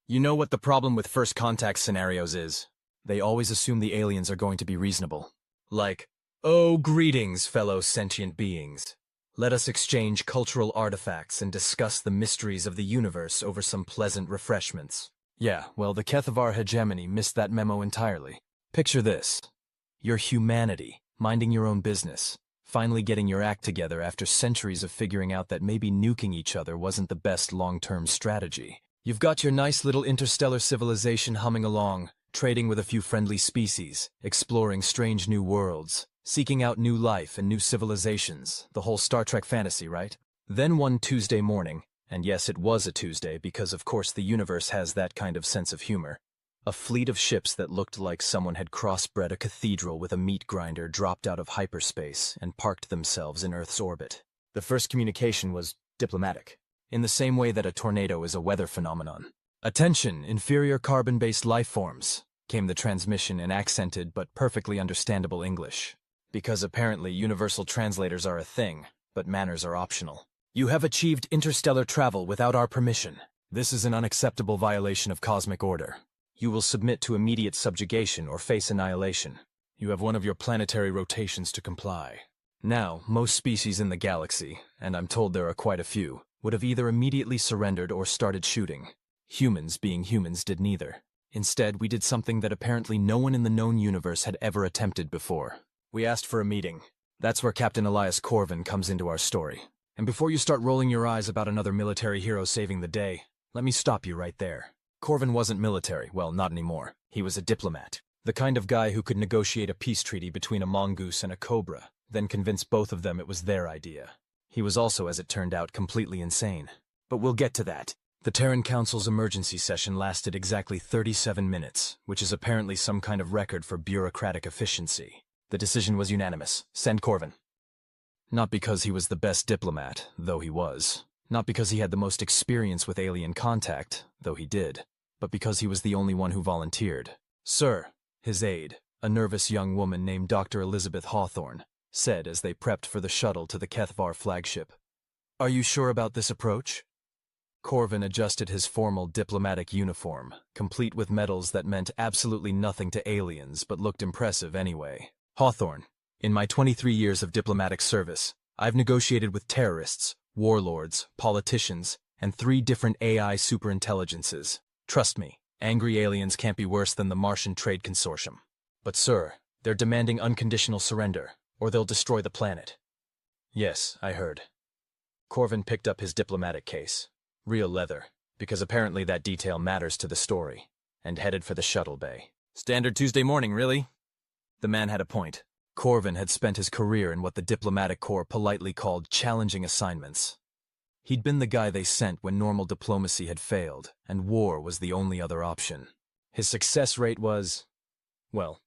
You know what the problem with first contact scenarios is? They always assume the aliens are going to be reasonable. Like, "Oh, greetings, fellow sentient beings. Let us exchange cultural artifacts and discuss the mysteries of the universe over some pleasant refreshments." Yeah, well, the Kethavar hegemony missed that memo entirely. Picture this. Your humanity, minding your own business, finally getting your act together after centuries of figuring out that maybe nuking each other wasn't the best long-term strategy. You've got your nice little interstellar civilization humming along, trading with a few friendly species, exploring strange new worlds, seeking out new life and new civilizations, the whole Star Trek fantasy, right? Then one Tuesday morning, and yes, it was a Tuesday because of course the universe has that kind of sense of humor, a fleet of ships that looked like someone had crossbred a cathedral with a meat grinder dropped out of hyperspace and parked themselves in Earth's orbit. The first communication was diplomatic, in the same way that a tornado is a weather phenomenon. "Attention, inferior carbon-based life forms," came the transmission in accented but perfectly understandable English. Because apparently universal translators are a thing, but manners are optional. "You have achieved interstellar travel without our permission. This is an unacceptable violation of cosmic order. You will submit to immediate subjugation or face annihilation. You have one of your planetary rotations to comply." Now, most species in the galaxy, and I'm told there are quite a few, would have either immediately surrendered or started shooting. Humans, being humans, did neither. Instead, we did something that apparently no one in the known universe had ever attempted before. We asked for a meeting. That's where Captain Elias Corvin comes into our story. And before you start rolling your eyes about another military hero saving the day, let me stop you right there. Corvin wasn't military, well, not anymore. He was a diplomat. The kind of guy who could negotiate a peace treaty between a mongoose and a cobra, then convince both of them it was their idea. He was also, as it turned out, completely insane. But we'll get to that. The Terran Council's emergency session lasted exactly 37 minutes, which is apparently some kind of record for bureaucratic efficiency. The decision was unanimous. Send Corvin. Not because he was the best diplomat, though he was. Not because he had the most experience with alien contact, though he did. But because he was the only one who volunteered. "Sir," his aide, a nervous young woman named Dr. Elizabeth Hawthorne, said as they prepped for the shuttle to the Kethavar flagship. "Are you sure about this approach?" Corvin adjusted his formal diplomatic uniform, complete with medals that meant absolutely nothing to aliens but looked impressive anyway. "Hawthorne, in my 23 years of diplomatic service, I've negotiated with terrorists, warlords, politicians, and 3 different AI superintelligences. Trust me, angry aliens can't be worse than the Martian Trade Consortium. But sir, they're demanding unconditional surrender, or they'll destroy the planet." "Yes, I heard." Corvin picked up his diplomatic case. Real leather, because apparently that detail matters to the story, and headed for the shuttle bay. Standard Tuesday morning, really? The man had a point. Corvin had spent his career in what the diplomatic corps politely called challenging assignments. He'd been the guy they sent when normal diplomacy had failed, and war was the only other option. His success rate was, well,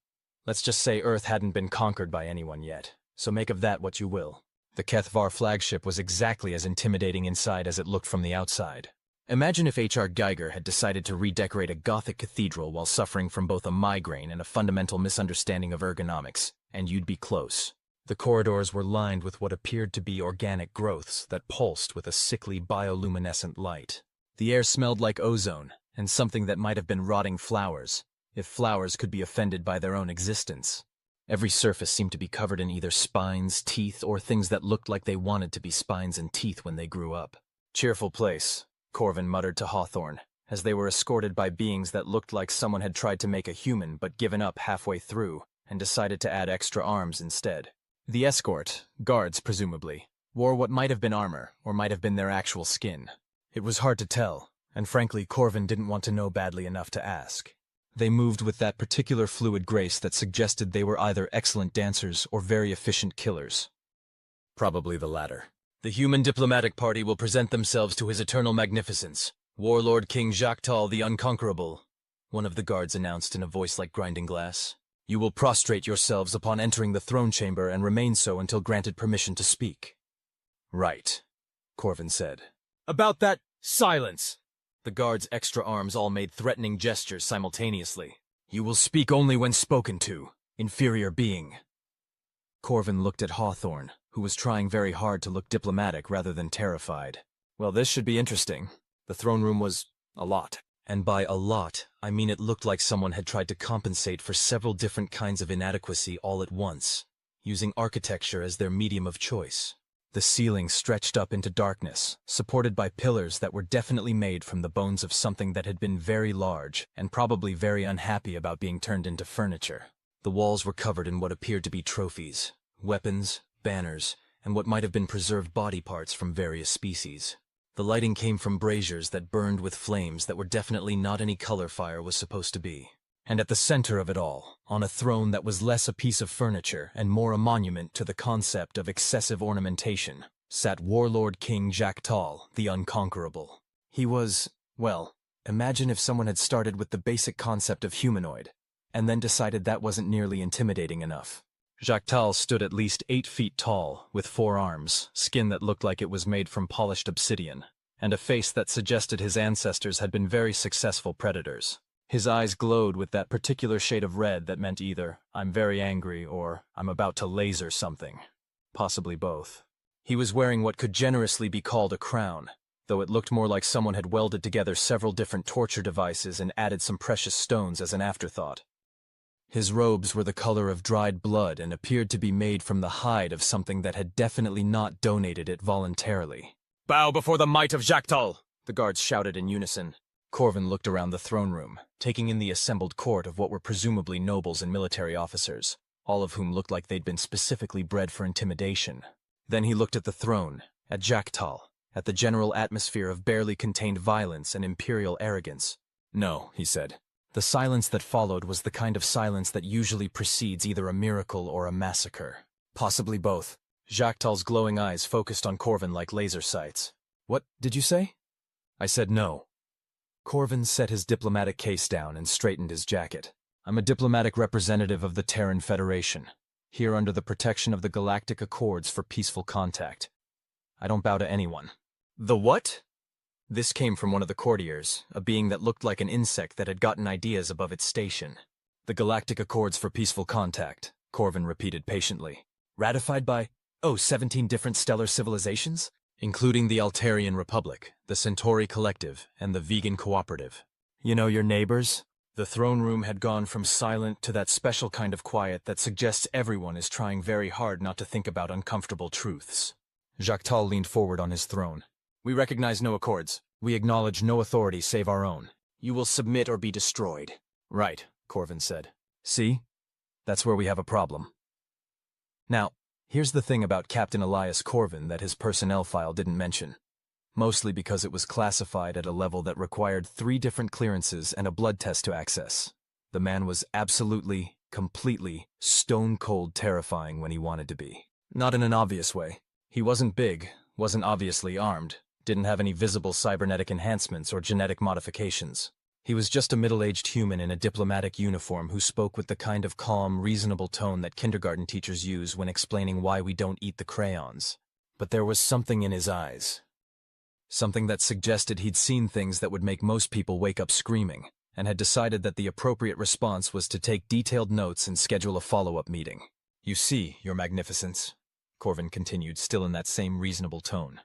let's just say Earth hadn't been conquered by anyone yet, so make of that what you will. The Kethavar flagship was exactly as intimidating inside as it looked from the outside. Imagine if H.R. Geiger had decided to redecorate a Gothic cathedral while suffering from both a migraine and a fundamental misunderstanding of ergonomics, and you'd be close. The corridors were lined with what appeared to be organic growths that pulsed with a sickly bioluminescent light. The air smelled like ozone, and something that might have been rotting flowers, if flowers could be offended by their own existence. Every surface seemed to be covered in either spines, teeth, or things that looked like they wanted to be spines and teeth when they grew up. "Cheerful place," Corvin muttered to Hawthorne, as they were escorted by beings that looked like someone had tried to make a human but given up halfway through, and decided to add extra arms instead. The escort, guards presumably, wore what might have been armor, or might have been their actual skin. It was hard to tell, and frankly Corvin didn't want to know badly enough to ask. They moved with that particular fluid grace that suggested they were either excellent dancers or very efficient killers. Probably the latter. "The human diplomatic party will present themselves to His Eternal Magnificence, Warlord King Jacques the Unconquerable," one of the guards announced in a voice like grinding glass. "You will prostrate yourselves upon entering the throne chamber and remain so until granted permission to speak." "Right," Corvin said. "About that, silence!" The guards' extra arms all made threatening gestures simultaneously. "You will speak only when spoken to, inferior being." Corvin looked at Hawthorne, who was trying very hard to look diplomatic rather than terrified. Well, this should be interesting. The throne room was a lot. And by a lot, I mean it looked like someone had tried to compensate for several different kinds of inadequacy all at once, using architecture as their medium of choice. The ceiling stretched up into darkness, supported by pillars that were definitely made from the bones of something that had been very large and probably very unhappy about being turned into furniture. The walls were covered in what appeared to be trophies, weapons, banners, and what might have been preserved body parts from various species. The lighting came from braziers that burned with flames that were definitely not any color fire was supposed to be. And at the center of it all, on a throne that was less a piece of furniture and more a monument to the concept of excessive ornamentation, sat Warlord King Jaktal, the Unconquerable. He was, well, imagine if someone had started with the basic concept of humanoid, and then decided that wasn't nearly intimidating enough. Jaktal stood at least 8 feet tall, with 4 arms, skin that looked like it was made from polished obsidian, and a face that suggested his ancestors had been very successful predators. His eyes glowed with that particular shade of red that meant either, I'm very angry, or I'm about to laser something. Possibly both. He was wearing what could generously be called a crown, though it looked more like someone had welded together several different torture devices and added some precious stones as an afterthought. His robes were the color of dried blood and appeared to be made from the hide of something that had definitely not donated it voluntarily. "Bow before the might of Jaktal!" the guards shouted in unison. Corvin looked around the throne room, taking in the assembled court of what were presumably nobles and military officers, all of whom looked like they'd been specifically bred for intimidation. Then he looked at the throne, at Jaktal, at the general atmosphere of barely contained violence and imperial arrogance. "No," he said. The silence that followed was the kind of silence that usually precedes either a miracle or a massacre. Possibly both. Jaktal's glowing eyes focused on Corvin like laser sights. "What did you say?" "I said no." Corvin set his diplomatic case down and straightened his jacket. "I'm a diplomatic representative of the Terran Federation, here under the protection of the Galactic Accords for peaceful contact. I don't bow to anyone." "The what?" This came from one of the courtiers, a being that looked like an insect that had gotten ideas above its station. "The Galactic Accords for peaceful contact," Corvin repeated patiently. "Ratified by, 17 different stellar civilizations? Including the Altarian Republic, the Centauri Collective, and the Vegan Cooperative. You know your neighbors?" The throne room had gone from silent to that special kind of quiet that suggests everyone is trying very hard not to think about uncomfortable truths. Jaktal leaned forward on his throne. "We recognize no accords. We acknowledge no authority save our own. You will submit or be destroyed." "Right," Corvin said. "See? That's where we have a problem." Now, here's the thing about Captain Elias Corvin that his personnel file didn't mention. Mostly because it was classified at a level that required 3 different clearances and a blood test to access. The man was absolutely, completely, stone-cold terrifying when he wanted to be. Not in an obvious way. He wasn't big, wasn't obviously armed, didn't have any visible cybernetic enhancements or genetic modifications. He was just a middle-aged human in a diplomatic uniform who spoke with the kind of calm, reasonable tone that kindergarten teachers use when explaining why we don't eat the crayons. But there was something in his eyes. Something that suggested he'd seen things that would make most people wake up screaming, and had decided that the appropriate response was to take detailed notes and schedule a follow-up meeting. "You see, Your Magnificence," Corvin continued, still in that same reasonable tone.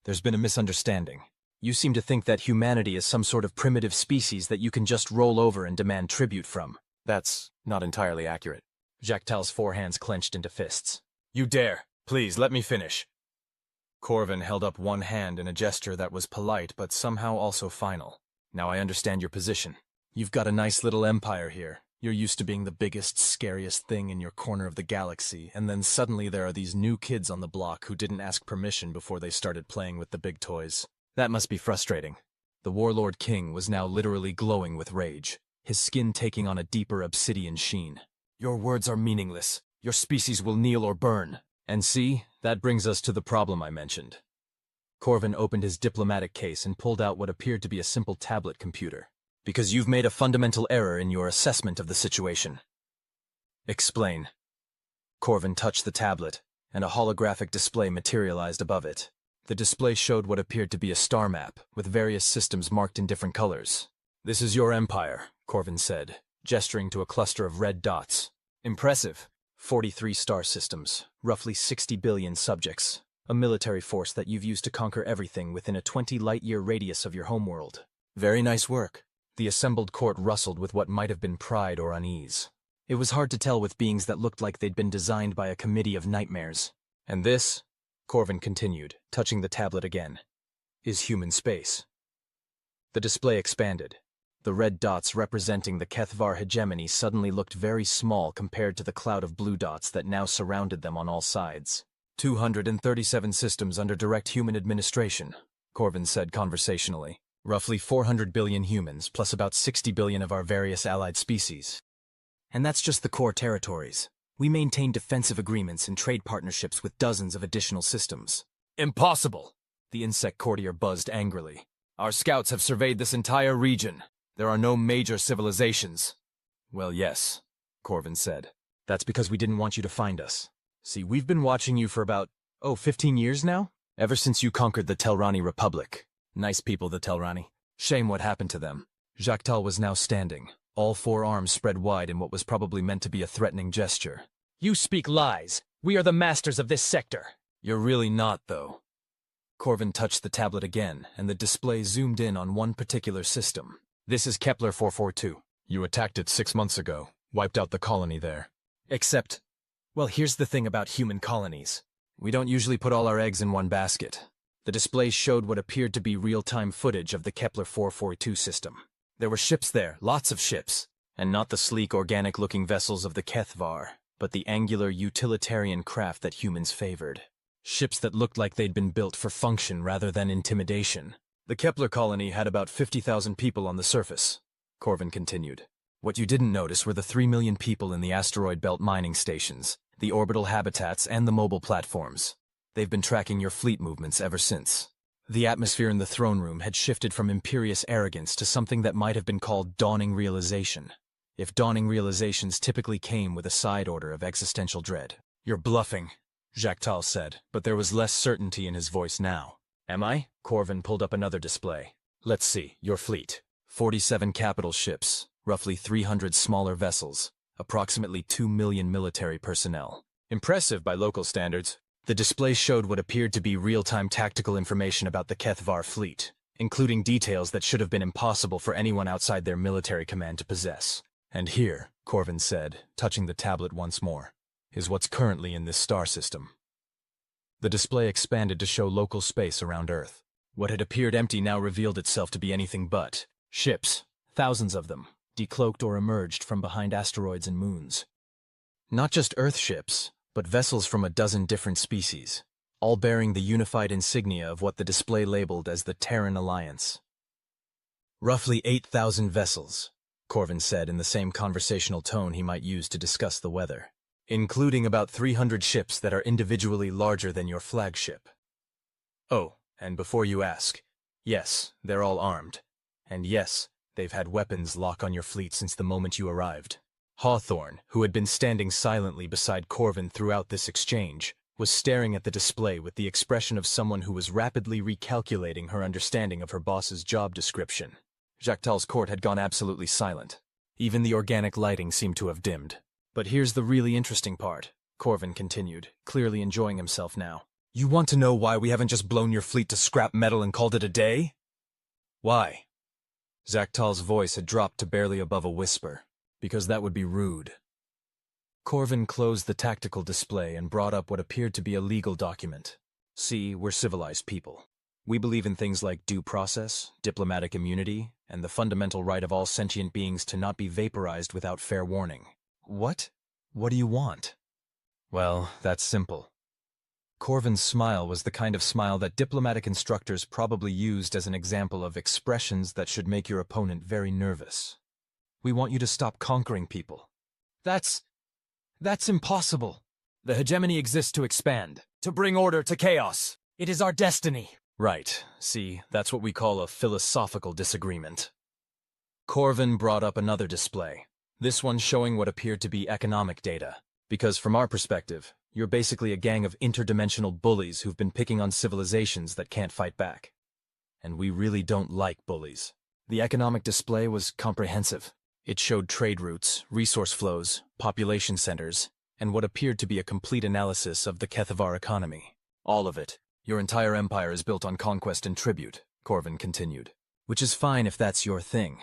"There's been a misunderstanding. You seem to think that humanity is some sort of primitive species that you can just roll over and demand tribute from. That's not entirely accurate." Jaktal's 4 hands clenched into fists. "You dare! Please, let me finish." Corvin held up one hand in a gesture that was polite but somehow also final. "Now I understand your position. You've got a nice little empire here. You're used to being the biggest, scariest thing in your corner of the galaxy, and then suddenly there are these new kids on the block who didn't ask permission before they started playing with the big toys. That must be frustrating." The Warlord King was now literally glowing with rage, his skin taking on a deeper obsidian sheen. "Your words are meaningless. Your species will kneel or burn. And see, that brings us to the problem I mentioned." Corvin opened his diplomatic case and pulled out what appeared to be a simple tablet computer. "Because you've made a fundamental error in your assessment of the situation." "Explain." Corvin touched the tablet, and a holographic display materialized above it. The display showed what appeared to be a star map, with various systems marked in different colors. "This is your empire," Corvin said, gesturing to a cluster of red dots. "Impressive. 43 star systems, roughly 60 billion subjects, a military force that you've used to conquer everything within a 20 light-year radius of your homeworld. Very nice work. The assembled court rustled with what might have been pride or unease. It was hard to tell with beings that looked like they'd been designed by a committee of nightmares. And this, Corvin continued, touching the tablet again, is human space. The display expanded. The red dots representing the Kethvar hegemony suddenly looked very small compared to the cloud of blue dots that now surrounded them on all sides. 237 systems under direct human administration, Corvin said conversationally. Roughly 400 billion humans, plus about 60 billion of our various allied species. And that's just the core territories. We maintain defensive agreements and trade partnerships with dozens of additional systems. Impossible! The insect courtier buzzed angrily. Our scouts have surveyed this entire region. There are no major civilizations. Well, yes, Corvin said. That's because we didn't want you to find us. See, we've been watching you for about, 15 years now? Ever since you conquered the Telrani Republic. Nice people, the Telrani. Shame what happened to them. Jactal was now standing, all four arms spread wide in what was probably meant to be a threatening gesture. You speak lies. We are the masters of this sector. You're really not, though. Corvin touched the tablet again, and the display zoomed in on one particular system. This is Kepler 442. You attacked it 6 months ago, wiped out the colony there. Except, well, here's the thing about human colonies. We don't usually put all our eggs in one basket. The display showed what appeared to be real-time footage of the Kepler 442 system. There were ships there, lots of ships, and not the sleek, organic-looking vessels of the Kethvar, but the angular, utilitarian craft that humans favored. Ships that looked like they'd been built for function rather than intimidation. The Kepler colony had about 50,000 people on the surface, Corvin continued. What you didn't notice were the 3 million people in the asteroid belt mining stations, the orbital habitats, and the mobile platforms. They've been tracking your fleet movements ever since. The atmosphere in the throne room had shifted from imperious arrogance to something that might have been called dawning realization. If dawning realizations typically came with a side order of existential dread. You're bluffing, Jactal said, but there was less certainty in his voice now. Am I? Corvin pulled up another display. Let's see, your fleet. 47 capital ships, roughly 300 smaller vessels, approximately 2 million military personnel. Impressive by local standards. The display showed what appeared to be real-time tactical information about the Kethvar fleet, including details that should have been impossible for anyone outside their military command to possess. And here, Corvin said, touching the tablet once more, is what's currently in this star system. The display expanded to show local space around Earth. What had appeared empty now revealed itself to be anything but ships, thousands of them, decloaked or emerged from behind asteroids and moons. Not just Earth ships, but vessels from a dozen different species, all bearing the unified insignia of what the display labeled as the Terran Alliance. Roughly 8,000 vessels, Corvin said in the same conversational tone he might use to discuss the weather, including about 300 ships that are individually larger than your flagship. Oh, and before you ask, yes, they're all armed. And yes, they've had weapons lock on your fleet since the moment you arrived. Hawthorne, who had been standing silently beside Corvin throughout this exchange, was staring at the display with the expression of someone who was rapidly recalculating her understanding of her boss's job description. Jactal's court had gone absolutely silent. Even the organic lighting seemed to have dimmed. But here's the really interesting part, Corvin continued, clearly enjoying himself now. You want to know why we haven't just blown your fleet to scrap metal and called it a day? Why? Jactal's voice had dropped to barely above a whisper. Because that would be rude. Corvin closed the tactical display and brought up what appeared to be a legal document. See, we're civilized people. We believe in things like due process, diplomatic immunity, and the fundamental right of all sentient beings to not be vaporized without fair warning. What? What do you want? Well, that's simple. Corvin's smile was the kind of smile that diplomatic instructors probably used as an example of expressions that should make your opponent very nervous. We want you to stop conquering people. That's impossible. The hegemony exists to expand, to bring order to chaos. It is our destiny. Right. See, that's what we call a philosophical disagreement. Corvin brought up another display, this one showing what appeared to be economic data. Because from our perspective, you're basically a gang of interdimensional bullies who've been picking on civilizations that can't fight back. And we really don't like bullies. The economic display was comprehensive. It showed trade routes, resource flows, population centers, and what appeared to be a complete analysis of the Kethvar economy. All of it. Your entire empire is built on conquest and tribute, Corvin continued. Which is fine if that's your thing.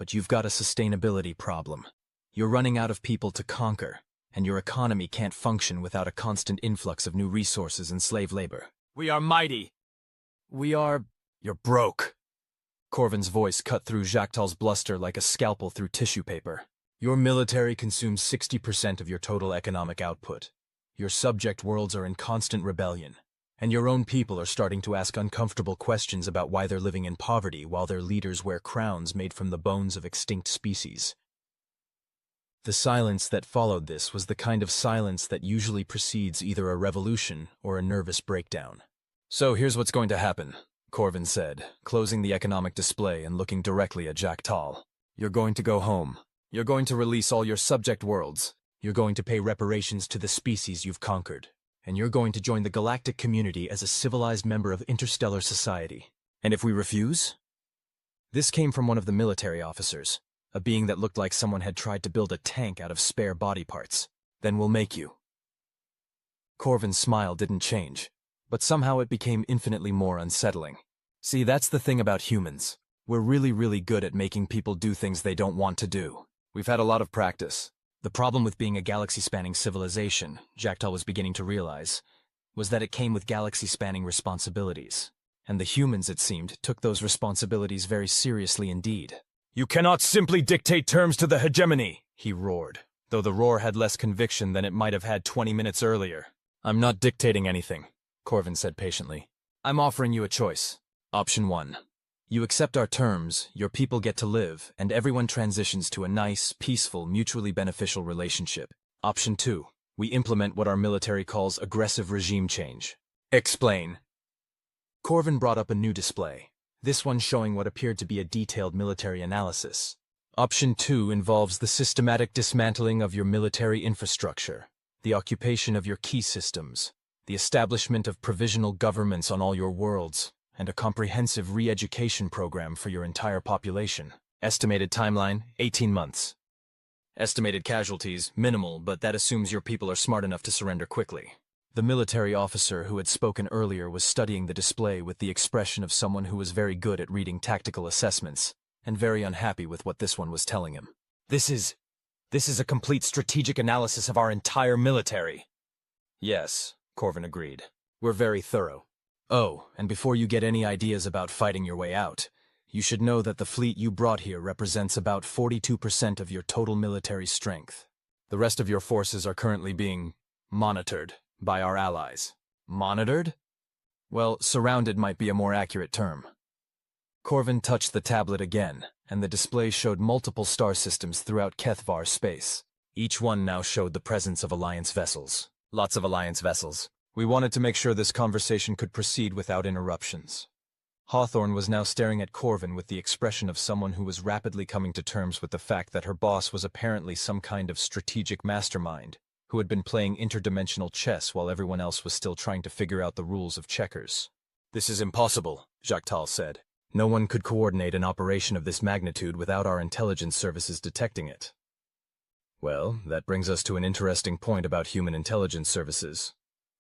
but you've got a sustainability problem. You're running out of people to conquer, and your economy can't function without a constant influx of new resources and slave labor. We are mighty. You're broke. Corvin's voice cut through Jactal's bluster like a scalpel through tissue paper. Your military consumes 60% of your total economic output. Your subject worlds are in constant rebellion, and your own people are starting to ask uncomfortable questions about why they're living in poverty while their leaders wear crowns made from the bones of extinct species. The silence that followed this was the kind of silence that usually precedes either a revolution or a nervous breakdown. So here's what's going to happen, Corvin said, closing the economic display and looking directly at Jactal. You're going to go home. You're going to release all your subject worlds. You're going to pay reparations to the species you've conquered. And you're going to join the galactic community as a civilized member of interstellar society. And if we refuse? This came from one of the military officers, a being that looked like someone had tried to build a tank out of spare body parts. Then we'll make you. Corvin's smile didn't change, but somehow it became infinitely more unsettling. See, that's the thing about humans. We're really, really good at making people do things they don't want to do. We've had a lot of practice. The problem with being a galaxy-spanning civilization, Jactal was beginning to realize, was that it came with galaxy-spanning responsibilities. And the humans, it seemed, took those responsibilities very seriously indeed. You cannot simply dictate terms to the hegemony, he roared, though the roar had less conviction than it might have had 20 minutes earlier. I'm not dictating anything, Corvin said patiently. I'm offering you a choice. Option 1. You accept our terms, your people get to live, and everyone transitions to a nice, peaceful, mutually beneficial relationship. Option 2. We implement what our military calls aggressive regime change. Explain. Corvin brought up a new display, this one showing what appeared to be a detailed military analysis. Option 2 involves the systematic dismantling of your military infrastructure, the occupation of your key systems, the establishment of provisional governments on all your worlds, and a comprehensive re-education program for your entire population. Estimated timeline, 18 months. Estimated casualties, minimal, but that assumes your people are smart enough to surrender quickly. The military officer who had spoken earlier was studying the display with the expression of someone who was very good at reading tactical assessments, and very unhappy with what this one was telling him. This is a complete strategic analysis of our entire military. Yes, Corvin agreed. We're very thorough. Oh, and before you get any ideas about fighting your way out, you should know that the fleet you brought here represents about 42% of your total military strength. The rest of your forces are currently being monitored by our allies. Monitored? Well, surrounded might be a more accurate term. Corvin touched the tablet again, and the display showed multiple star systems throughout Kethvar space. Each one now showed the presence of Alliance vessels. Lots of Alliance vessels. We wanted to make sure this conversation could proceed without interruptions. Hawthorne was now staring at Corvin with the expression of someone who was rapidly coming to terms with the fact that her boss was apparently some kind of strategic mastermind who had been playing interdimensional chess while everyone else was still trying to figure out the rules of checkers. This is impossible, Jactal said. No one could coordinate an operation of this magnitude without our intelligence services detecting it. Well, that brings us to an interesting point about human intelligence services,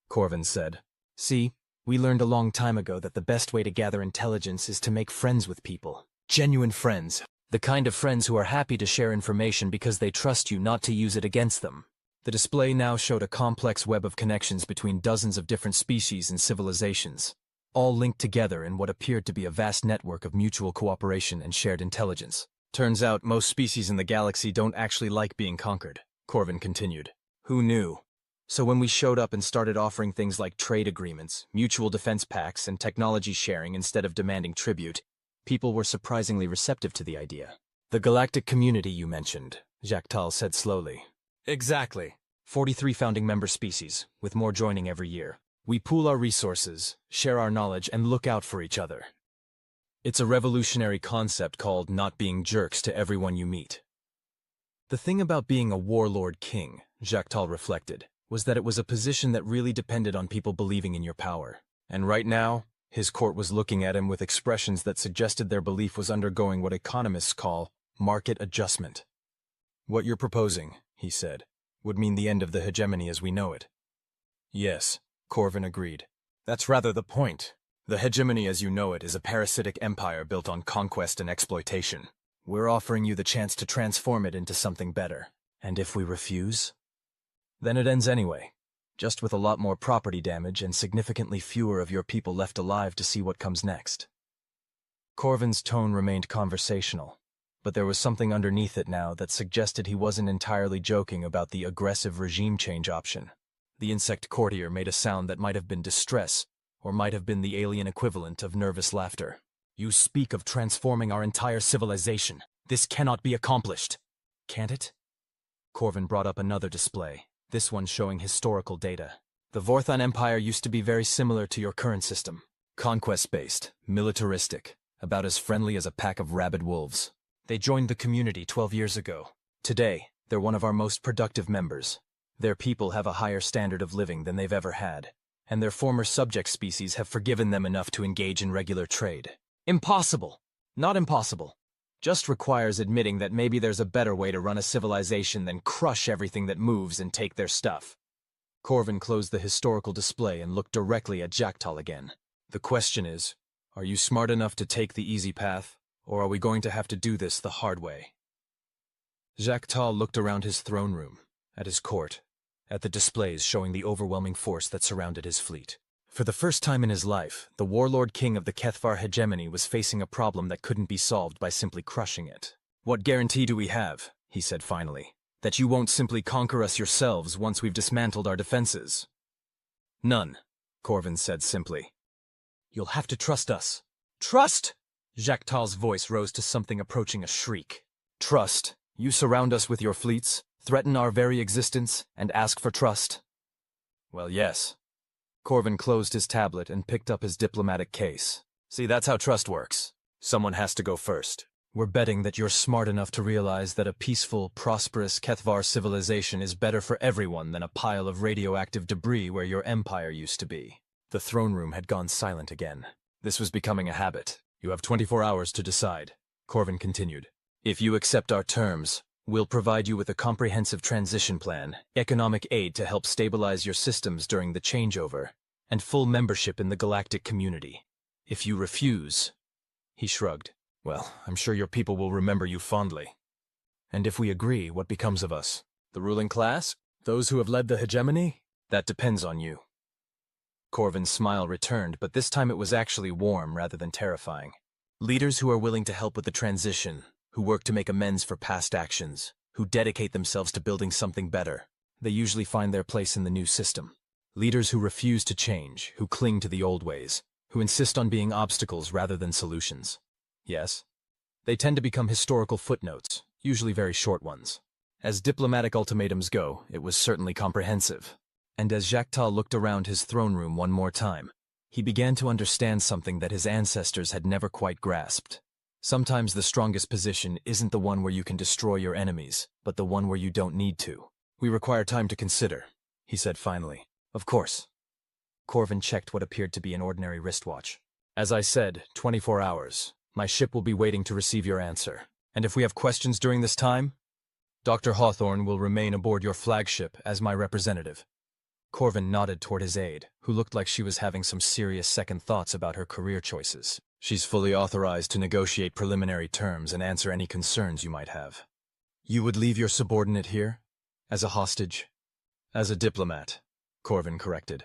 Corvin said. See, we learned a long time ago that the best way to gather intelligence is to make friends with people. Genuine friends. The kind of friends who are happy to share information because they trust you not to use it against them. The display now showed a complex web of connections between dozens of different species and civilizations, all linked together in what appeared to be a vast network of mutual cooperation and shared intelligence. Turns out most species in the galaxy don't actually like being conquered, Corvin continued. Who knew? So when we showed up and started offering things like trade agreements, mutual defense pacts, and technology sharing instead of demanding tribute, people were surprisingly receptive to the idea. The galactic community you mentioned, Jactal said slowly. Exactly. 43 founding member species, with more joining every year. We pool our resources, share our knowledge, and look out for each other. It's a revolutionary concept called not being jerks to everyone you meet. The thing about being a warlord king, Jactal reflected, was that it was a position that really depended on people believing in your power. And right now, his court was looking at him with expressions that suggested their belief was undergoing what economists call market adjustment. What you're proposing, he said, would mean the end of the hegemony as we know it. Yes, Corvin agreed. That's rather the point. The hegemony as you know it is a parasitic empire built on conquest and exploitation. We're offering you the chance to transform it into something better. And if we refuse? Then it ends anyway, just with a lot more property damage and significantly fewer of your people left alive to see what comes next. Corvin's tone remained conversational, but there was something underneath it now that suggested he wasn't entirely joking about the aggressive regime change option. The insect courtier made a sound that might have been distress, or might have been the alien equivalent of nervous laughter. You speak of transforming our entire civilization. This cannot be accomplished. Can't it? Corvin brought up another display, this one showing historical data. The Vorthon Empire used to be very similar to your current system. Conquest-based, militaristic, about as friendly as a pack of rabid wolves. They joined the community 12 years ago. Today, they're one of our most productive members. Their people have a higher standard of living than they've ever had, and their former subject species have forgiven them enough to engage in regular trade. Impossible. Not impossible. Just requires admitting that maybe there's a better way to run a civilization than crush everything that moves and take their stuff. Corvin closed the historical display and looked directly at Jacktal again. The question is, are you smart enough to take the easy path, or are we going to have to do this the hard way? Jacktal looked around his throne room, at his court, at the displays showing the overwhelming force that surrounded his fleet. For the first time in his life, the warlord king of the Kethvar hegemony was facing a problem that couldn't be solved by simply crushing it. What guarantee do we have, he said finally, that you won't simply conquer us yourselves once we've dismantled our defenses? None, Corvin said simply. You'll have to trust us. Trust? Jacktal's voice rose to something approaching a shriek. Trust? You surround us with your fleets, threaten our very existence, and ask for trust? Well, yes. Corvin closed his tablet and picked up his diplomatic case. See, that's how trust works. Someone has to go first. We're betting that you're smart enough to realize that a peaceful, prosperous Kethvar civilization is better for everyone than a pile of radioactive debris where your empire used to be. The throne room had gone silent again. This was becoming a habit. You have 24 hours to decide, Corvin continued. If you accept our terms, we'll provide you with a comprehensive transition plan, economic aid to help stabilize your systems during the changeover, and full membership in the galactic community. If you refuse, he shrugged. Well, I'm sure your people will remember you fondly. And if we agree, what becomes of us? The ruling class? Those who have led the hegemony? That depends on you. Corvin's smile returned, but this time it was actually warm rather than terrifying. Leaders who are willing to help with the transition, who work to make amends for past actions, who dedicate themselves to building something better, they usually find their place in the new system. Leaders who refuse to change, who cling to the old ways, who insist on being obstacles rather than solutions. Yes, they tend to become historical footnotes, usually very short ones. As diplomatic ultimatums go, it was certainly comprehensive. And as Jacktal looked around his throne room one more time, he began to understand something that his ancestors had never quite grasped. Sometimes the strongest position isn't the one where you can destroy your enemies, but the one where you don't need to. We require time to consider, he said finally. Of course. Corvin checked what appeared to be an ordinary wristwatch. As I said, 24 hours. My ship will be waiting to receive your answer. And if we have questions during this time, Dr. Hawthorne will remain aboard your flagship as my representative. Corvin nodded toward his aide, who looked like she was having some serious second thoughts about her career choices. She's fully authorized to negotiate preliminary terms and answer any concerns you might have. You would leave your subordinate here? As a hostage? As a diplomat, Corvin corrected.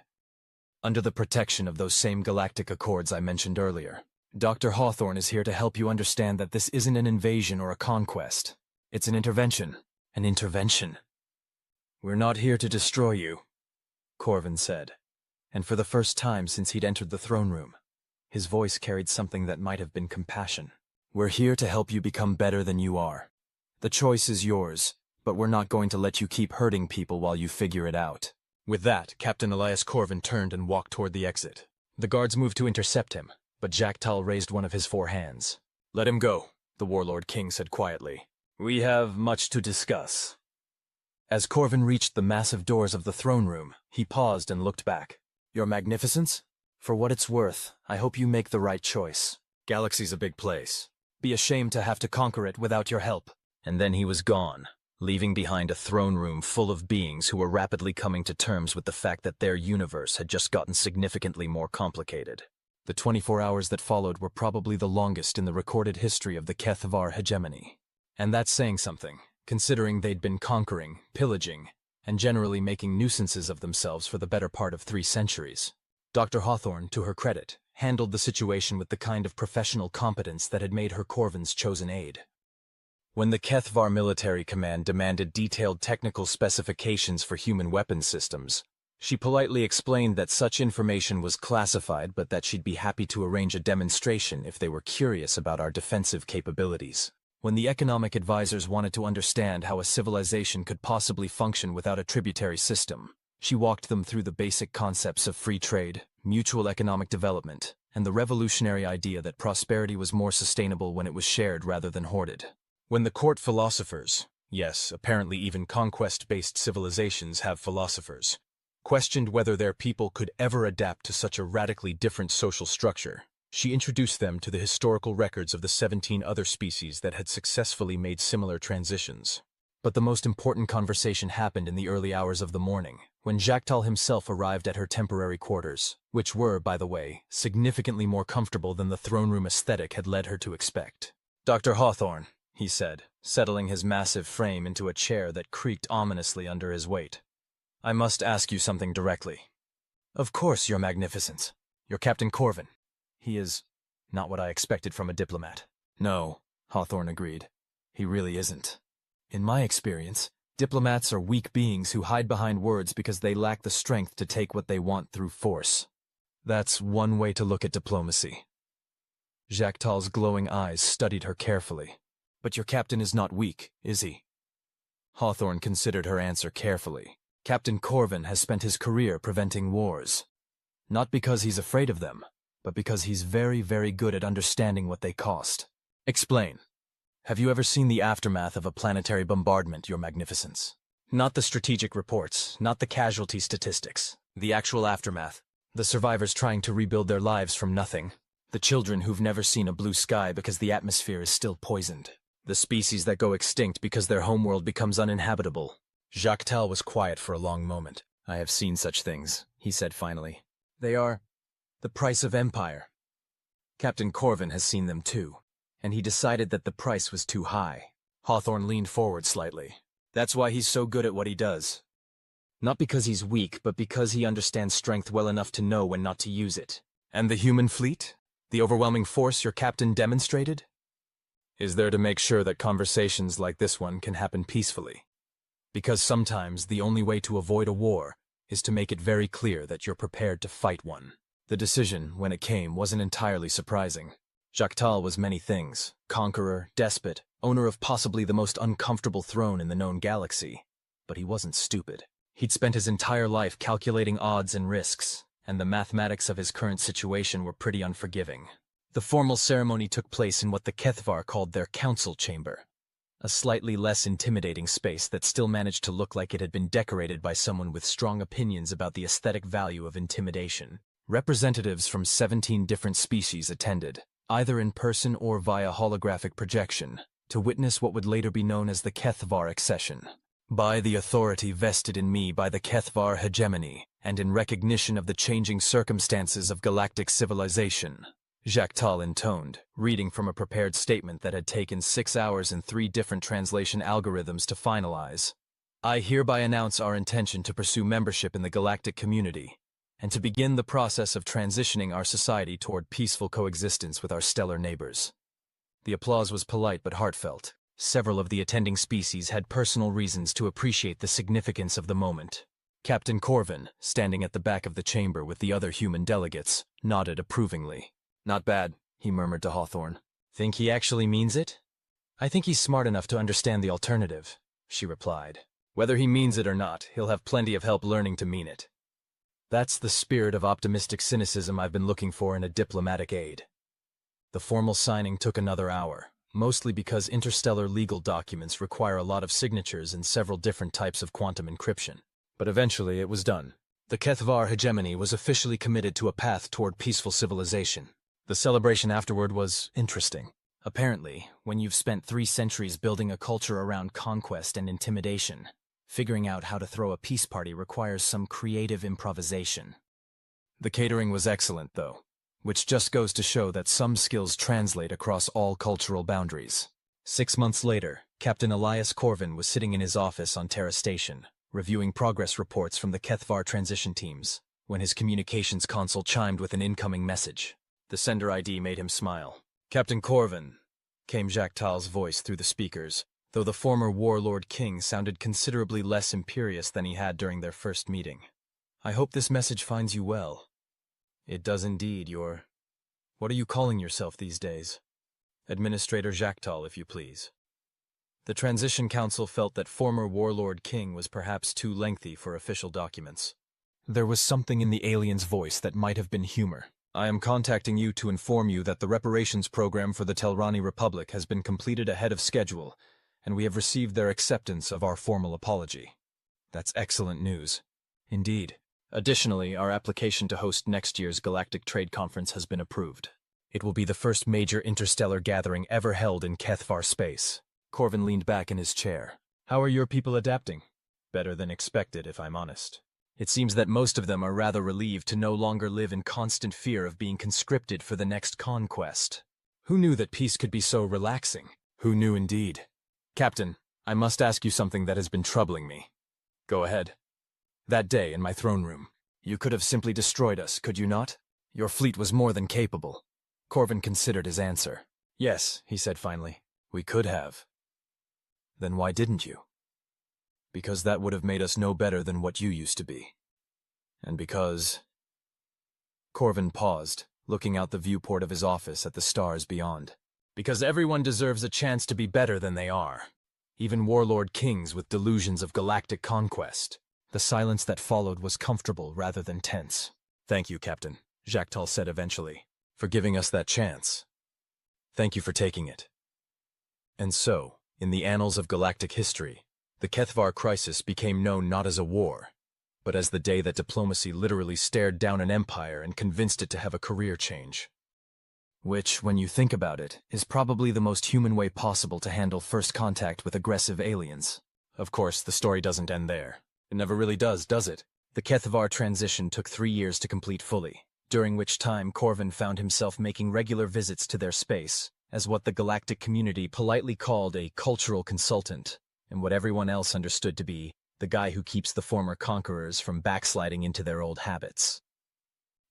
Under the protection of those same galactic accords I mentioned earlier. Dr. Hawthorne is here to help you understand that this isn't an invasion or a conquest. It's an intervention. An intervention. We're not here to destroy you, Corvin said, and for the first time since he'd entered the throne room, his voice carried something that might have been compassion. We're here to help you become better than you are. The choice is yours, but we're not going to let you keep hurting people while you figure it out. With that, Captain Elias Corvin turned and walked toward the exit. The guards moved to intercept him, but Jacktal raised one of his 4 hands. Let him go, the warlord king said quietly. We have much to discuss. As Corvin reached the massive doors of the throne room, he paused and looked back. Your Magnificence? For what it's worth, I hope you make the right choice. Galaxy's a big place. Be ashamed to have to conquer it without your help. And then he was gone, leaving behind a throne room full of beings who were rapidly coming to terms with the fact that their universe had just gotten significantly more complicated. The 24 hours that followed were probably the longest in the recorded history of the HFY hegemony. And that's saying something, considering they'd been conquering, pillaging, and generally making nuisances of themselves for the better part of 3 centuries. Dr. Hawthorne, to her credit, handled the situation with the kind of professional competence that had made her Corvin's chosen aide. When the HFY military command demanded detailed technical specifications for human weapons systems, she politely explained that such information was classified but that she'd be happy to arrange a demonstration if they were curious about our defensive capabilities. When the economic advisors wanted to understand how a civilization could possibly function without a tributary system, she walked them through the basic concepts of free trade, mutual economic development, and the revolutionary idea that prosperity was more sustainable when it was shared rather than hoarded. When the court philosophers, yes, apparently even conquest-based civilizations have philosophers, questioned whether their people could ever adapt to such a radically different social structure, she introduced them to the historical records of the 17 other species that had successfully made similar transitions. But the most important conversation happened in the early hours of the morning, when Jactal himself arrived at her temporary quarters, which were, by the way, significantly more comfortable than the throne room aesthetic had led her to expect. "Dr. Hawthorne," he said, settling his massive frame into a chair that creaked ominously under his weight. "I must ask you something directly." "Of course, Your Magnificence. You're Captain Corvin." "He is not what I expected from a diplomat." "No," Hawthorne agreed. "He really isn't. In my experience, diplomats are weak beings who hide behind words because they lack the strength to take what they want through force. That's one way to look at diplomacy." Jactal's glowing eyes studied her carefully. "But your captain is not weak, is he?" Hawthorne considered her answer carefully. "Captain Corvin has spent his career preventing wars. Not because he's afraid of them, but because he's very, very good at understanding what they cost." "Explain. Have you ever seen the aftermath of a planetary bombardment, Your Magnificence? Not the strategic reports, not the casualty statistics. The actual aftermath. The survivors trying to rebuild their lives from nothing. The children who've never seen a blue sky because the atmosphere is still poisoned. The species that go extinct because their homeworld becomes uninhabitable." Jactal was quiet for a long moment. "I have seen such things," he said finally. "They are the price of empire. Captain Corvin has seen them too, and he decided that the price was too high." Hawthorne leaned forward slightly. "That's why he's so good at what he does. Not because he's weak, but because he understands strength well enough to know when not to use it." "And the human fleet? The overwhelming force your captain demonstrated? Is there to make sure that conversations like this one can happen peacefully. Because sometimes the only way to avoid a war is to make it very clear that you're prepared to fight one." The decision, when it came, wasn't entirely surprising. Jactal was many things: conqueror, despot, owner of possibly the most uncomfortable throne in the known galaxy. But he wasn't stupid. He'd spent his entire life calculating odds and risks, and the mathematics of his current situation were pretty unforgiving. The formal ceremony took place in what the HFY called their council chamber, a slightly less intimidating space that still managed to look like it had been decorated by someone with strong opinions about the aesthetic value of intimidation. Representatives from 17 different species attended, either in person or via holographic projection, to witness what would later be known as the HFY accession. "By the authority vested in me by the HFY hegemony, and in recognition of the changing circumstances of galactic civilization," Jactal intoned, reading from a prepared statement that had taken 6 hours and 3 different translation algorithms to finalize. "I hereby announce our intention to pursue membership in the galactic community, and to begin the process of transitioning our society toward peaceful coexistence with our stellar neighbors." The applause was polite but heartfelt. Several of the attending species had personal reasons to appreciate the significance of the moment. Captain Corvin, standing at the back of the chamber with the other human delegates, nodded approvingly. "Not bad," he murmured to Hawthorne. "Think he actually means it?" "I think he's smart enough to understand the alternative," she replied. "Whether he means it or not, he'll have plenty of help learning to mean it." That's the spirit of optimistic cynicism I've been looking for in a diplomatic aide. The formal signing took another hour, mostly because interstellar legal documents require a lot of signatures and several different types of quantum encryption. But eventually it was done. The HFY hegemony was officially committed to a path toward peaceful civilization. The celebration afterward was interesting. Apparently, when you've spent 3 centuries building a culture around conquest and intimidation, figuring out how to throw a peace party requires some creative improvisation. The catering was excellent, though. which just goes to show that some skills translate across all cultural boundaries. 6 months later, Captain Elias Corvin was sitting in his office on Terra Station, reviewing progress reports from the Kethvar transition teams, when his communications console chimed with an incoming message. The sender ID made him smile. "Captain Corvin," came Jacques Tal's voice through the speakers, though the former warlord king sounded considerably less imperious than he had during their first meeting. "I hope this message finds you well." "It does indeed, What are you calling yourself these days?" "Administrator Jacques Tal, if you please." The Transition Council felt that former warlord king was perhaps too lengthy for official documents. There was something in the alien's voice that might have been humor. "I am contacting you to inform you that the reparations program for the Telrani Republic has been completed ahead of schedule, and we have received their acceptance of our formal apology." "That's excellent news." "Indeed. Additionally, our application to host next year's Galactic Trade Conference has been approved. It will be the first major interstellar gathering ever held in Kethvar space." Corvin leaned back in his chair. "How are your people adapting?" "Better than expected, if I'm honest. It seems that most of them are rather relieved to no longer live in constant fear of being conscripted for the next conquest. Who knew that peace could be so relaxing? Who knew indeed? Captain, I must ask you something that has been troubling me." "Go ahead." "That day in my throne room, you could have simply destroyed us, could you not? Your fleet was more than capable." Corvin considered his answer. "Yes," he said finally, "we could have." "Then why didn't you?" "Because that would have made us no better than what you used to be. And because—" Corvin paused, looking out the viewport of his office at the stars beyond. "Because everyone deserves a chance to be better than they are. Even warlord kings with delusions of galactic conquest." The silence that followed was comfortable rather than tense. "Thank you, Captain," Jacques Tal said eventually, "for giving us that chance. Thank you for taking it." And so, in the annals of galactic history, the Kethvar crisis became known not as a war, but as the day that diplomacy literally stared down an empire and convinced it to have a career change. Which, when you think about it, is probably the most human way possible to handle first contact with aggressive aliens. Of course, the story doesn't end there. It never really does it? The Kethvar transition took 3 years to complete fully, during which time Corvin found himself making regular visits to their space, as what the galactic community politely called a cultural consultant, and what everyone else understood to be the guy who keeps the former conquerors from backsliding into their old habits.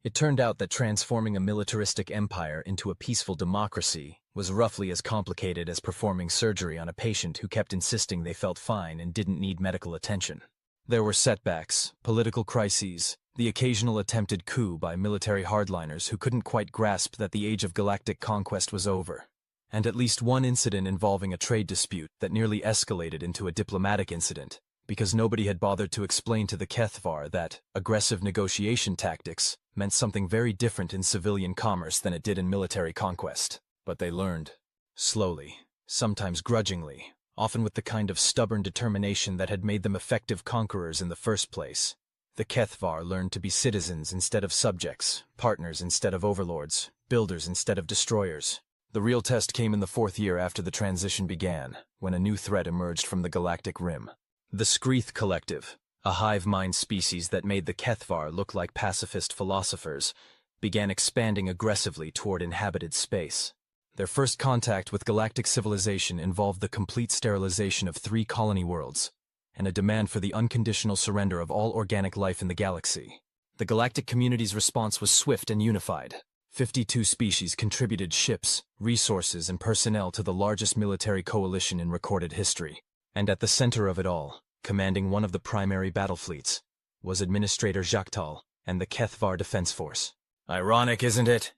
It turned out that transforming a militaristic empire into a peaceful democracy was roughly as complicated as performing surgery on a patient who kept insisting they felt fine and didn't need medical attention. There were setbacks, political crises, the occasional attempted coup by military hardliners who couldn't quite grasp that the age of galactic conquest was over, and at least one incident involving a trade dispute that nearly escalated into a diplomatic incident, because nobody had bothered to explain to the Kethvar that aggressive negotiation tactics meant something very different in civilian commerce than it did in military conquest. But they learned. Slowly, sometimes grudgingly, often with the kind of stubborn determination that had made them effective conquerors in the first place. The Kethvar learned to be citizens instead of subjects, partners instead of overlords, builders instead of destroyers. The real test came in the 4th year after the transition began, when a new threat emerged from the galactic rim. The Screeth Collective, a hive mind species that made the Kethvar look like pacifist philosophers, began expanding aggressively toward inhabited space. Their first contact with galactic civilization involved the complete sterilization of 3 colony worlds, and a demand for the unconditional surrender of all organic life in the galaxy. The galactic community's response was swift and unified. 52 species contributed ships, resources, and personnel to the largest military coalition in recorded history. And at the center of it all, commanding one of the primary battle fleets, was Administrator Jacques Tal and the Kethvar Defense Force. "Ironic, isn't it?"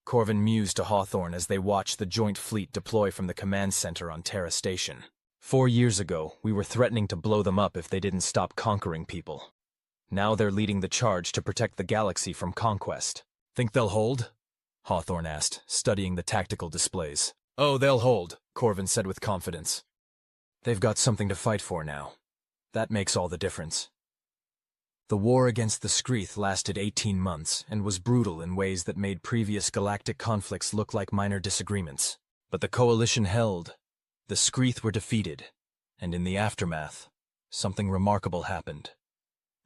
Corvin mused to Hawthorne as they watched the joint fleet deploy from the command center on Terra Station. 4 years ago, we were threatening to blow them up if they didn't stop conquering people. Now they're leading the charge to protect the galaxy from conquest. "Think they'll hold?" Hawthorne asked, studying the tactical displays. "Oh, they'll hold," Corvin said with confidence. "They've got something to fight for now. That makes all the difference." The war against the Screeth lasted 18 months and was brutal in ways that made previous galactic conflicts look like minor disagreements. But the coalition held. The Screeth were defeated, and in the aftermath, something remarkable happened.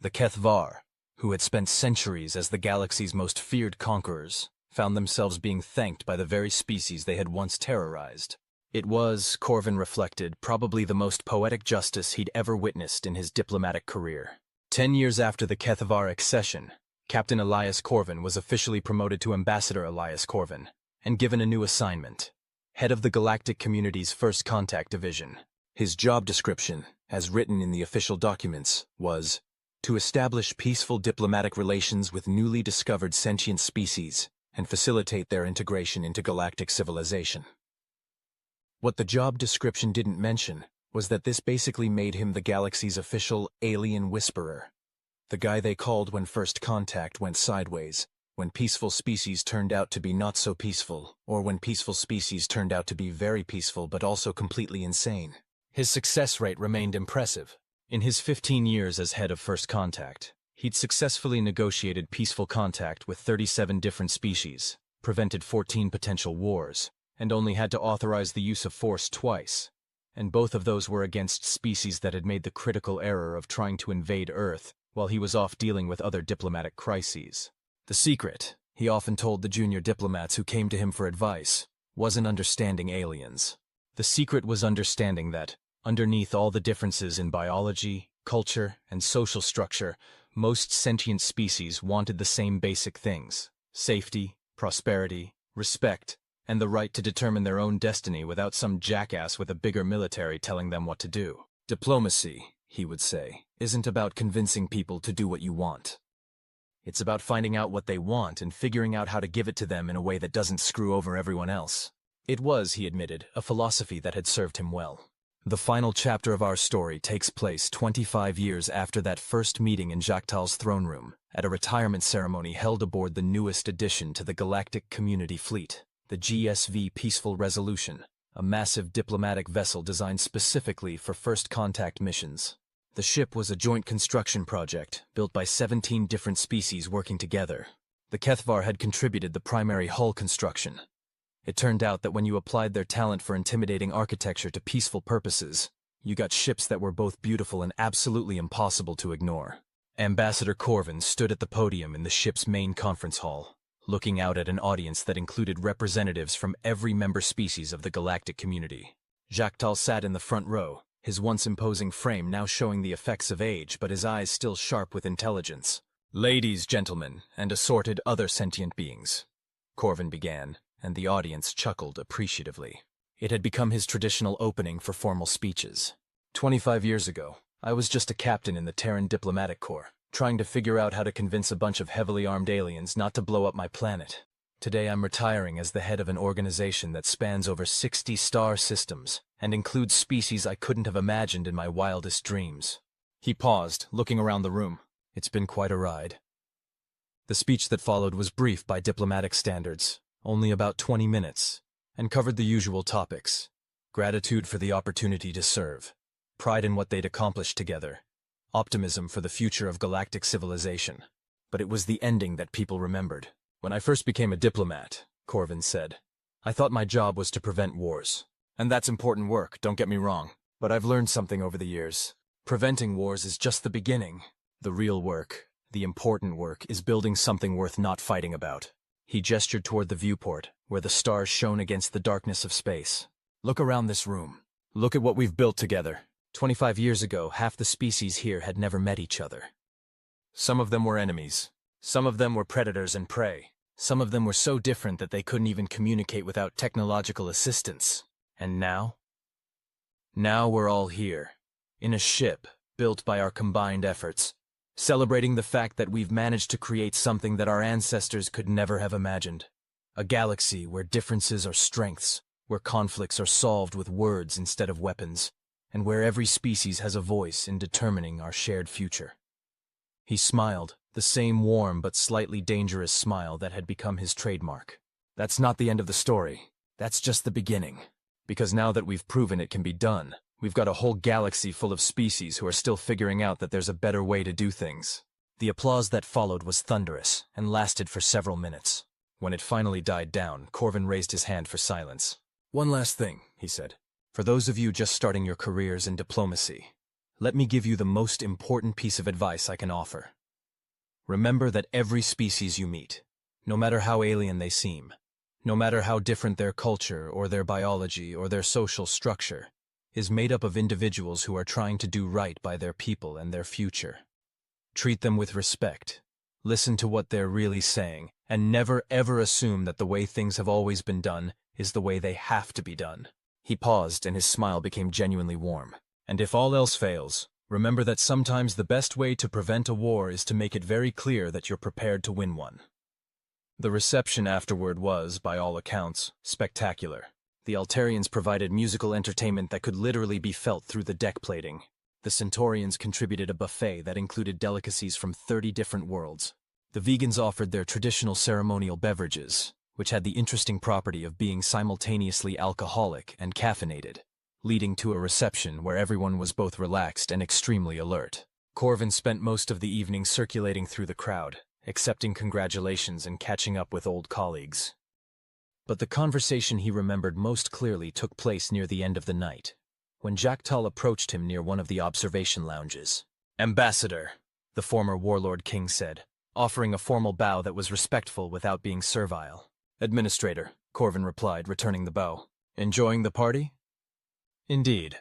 The Kethvar, who had spent centuries as the galaxy's most feared conquerors, found themselves being thanked by the very species they had once terrorized. It was, Corvin reflected, probably the most poetic justice he'd ever witnessed in his diplomatic career. 10 years after the HFY accession, Captain Elias Corvin was officially promoted to Ambassador Elias Corvin, and given a new assignment: head of the Galactic Community's First Contact Division. His job description, as written in the official documents, was to establish peaceful diplomatic relations with newly discovered sentient species and facilitate their integration into galactic civilization. What the job description didn't mention was that this basically made him the galaxy's official alien whisperer, the guy they called when first contact went sideways, when peaceful species turned out to be not so peaceful, or when peaceful species turned out to be very peaceful but also completely insane. His success rate remained impressive. In his 15 years as head of First Contact, he'd successfully negotiated peaceful contact with 37 different species, prevented 14 potential wars, and only had to authorize the use of force twice, and both of those were against species that had made the critical error of trying to invade Earth while he was off dealing with other diplomatic crises. The secret, he often told the junior diplomats who came to him for advice, wasn't understanding aliens. The secret was understanding that, underneath all the differences in biology, culture, and social structure, most sentient species wanted the same basic things: safety, prosperity, respect, and the right to determine their own destiny without some jackass with a bigger military telling them what to do. Diplomacy, he would say, isn't about convincing people to do what you want. It's about finding out what they want and figuring out how to give it to them in a way that doesn't screw over everyone else. It was, he admitted, a philosophy that had served him well. The final chapter of our story takes place 25 years after that first meeting in Jactal's throne room, at a retirement ceremony held aboard the newest addition to the Galactic Community Fleet, the GSV Peaceful Resolution, a massive diplomatic vessel designed specifically for first contact missions. The ship was a joint construction project built by 17 different species working together. The Kethvar had contributed the primary hull construction. It turned out that when you applied their talent for intimidating architecture to peaceful purposes, you got ships that were both beautiful and absolutely impossible to ignore. Ambassador Corvin stood at the podium in the ship's main conference hall, looking out at an audience that included representatives from every member species of the galactic community. Jactal sat in the front row, his once imposing frame now showing the effects of age, but his eyes still sharp with intelligence. "Ladies, gentlemen, and assorted other sentient beings," Corvin began, and the audience chuckled appreciatively. It had become his traditional opening for formal speeches. 25 years ago, I was just a captain in the Terran Diplomatic Corps, trying to figure out how to convince a bunch of heavily armed aliens not to blow up my planet. Today I'm retiring as the head of an organization that spans over 60 star systems and includes species I couldn't have imagined in my wildest dreams. He paused, looking around the room. It's been quite a ride. The speech that followed was brief by diplomatic standards, only about 20 minutes, and covered the usual topics: gratitude for the opportunity to serve, pride in what they'd accomplished together, optimism for the future of galactic civilization. But it was the ending that people remembered. "When I first became a diplomat," Corvin said, "I thought my job was to prevent wars. And that's important work, don't get me wrong. But I've learned something over the years. Preventing wars is just the beginning. The real work, the important work, is building something worth not fighting about." He gestured toward the viewport, where the stars shone against the darkness of space. "Look around this room. Look at what we've built together. 25 years ago, half the species here had never met each other. Some of them were enemies. Some of them were predators and prey. Some of them were so different that they couldn't even communicate without technological assistance. And now? Now we're all here, in a ship built by our combined efforts, celebrating the fact that we've managed to create something that our ancestors could never have imagined. A galaxy where differences are strengths, where conflicts are solved with words instead of weapons, and where every species has a voice in determining our shared future." He smiled, the same warm but slightly dangerous smile that had become his trademark. "That's not the end of the story. That's just the beginning. Because now that we've proven it can be done, we've got a whole galaxy full of species who are still figuring out that there's a better way to do things." The applause that followed was thunderous and lasted for several minutes. When it finally died down, Corvin raised his hand for silence. "One last thing," he said. "For those of you just starting your careers in diplomacy, let me give you the most important piece of advice I can offer. Remember that every species you meet, no matter how alien they seem, no matter how different their culture or their biology or their social structure, is made up of individuals who are trying to do right by their people and their future. Treat them with respect, listen to what they're really saying, and never ever assume that the way things have always been done is the way they have to be done. He paused and his smile became genuinely warm. And if all else fails, remember that sometimes the best way to prevent a war is to make it very clear that you're prepared to win one. The reception afterward was, by all accounts, spectacular. The Altarians provided musical entertainment that could literally be felt through the deck plating. The Centaurians contributed a buffet that included delicacies from 30 different worlds. The vegans offered their traditional ceremonial beverages, which had the interesting property of being simultaneously alcoholic and caffeinated, leading to a reception where everyone was both relaxed and extremely alert. Corvin spent most of the evening circulating through the crowd, accepting congratulations and catching up with old colleagues. But the conversation he remembered most clearly took place near the end of the night, when Jacktal approached him near one of the observation lounges. "Ambassador," the former warlord king said, offering a formal bow that was respectful without being servile. "Administrator," Corvin replied, returning the bow. "Enjoying the party?" "Indeed.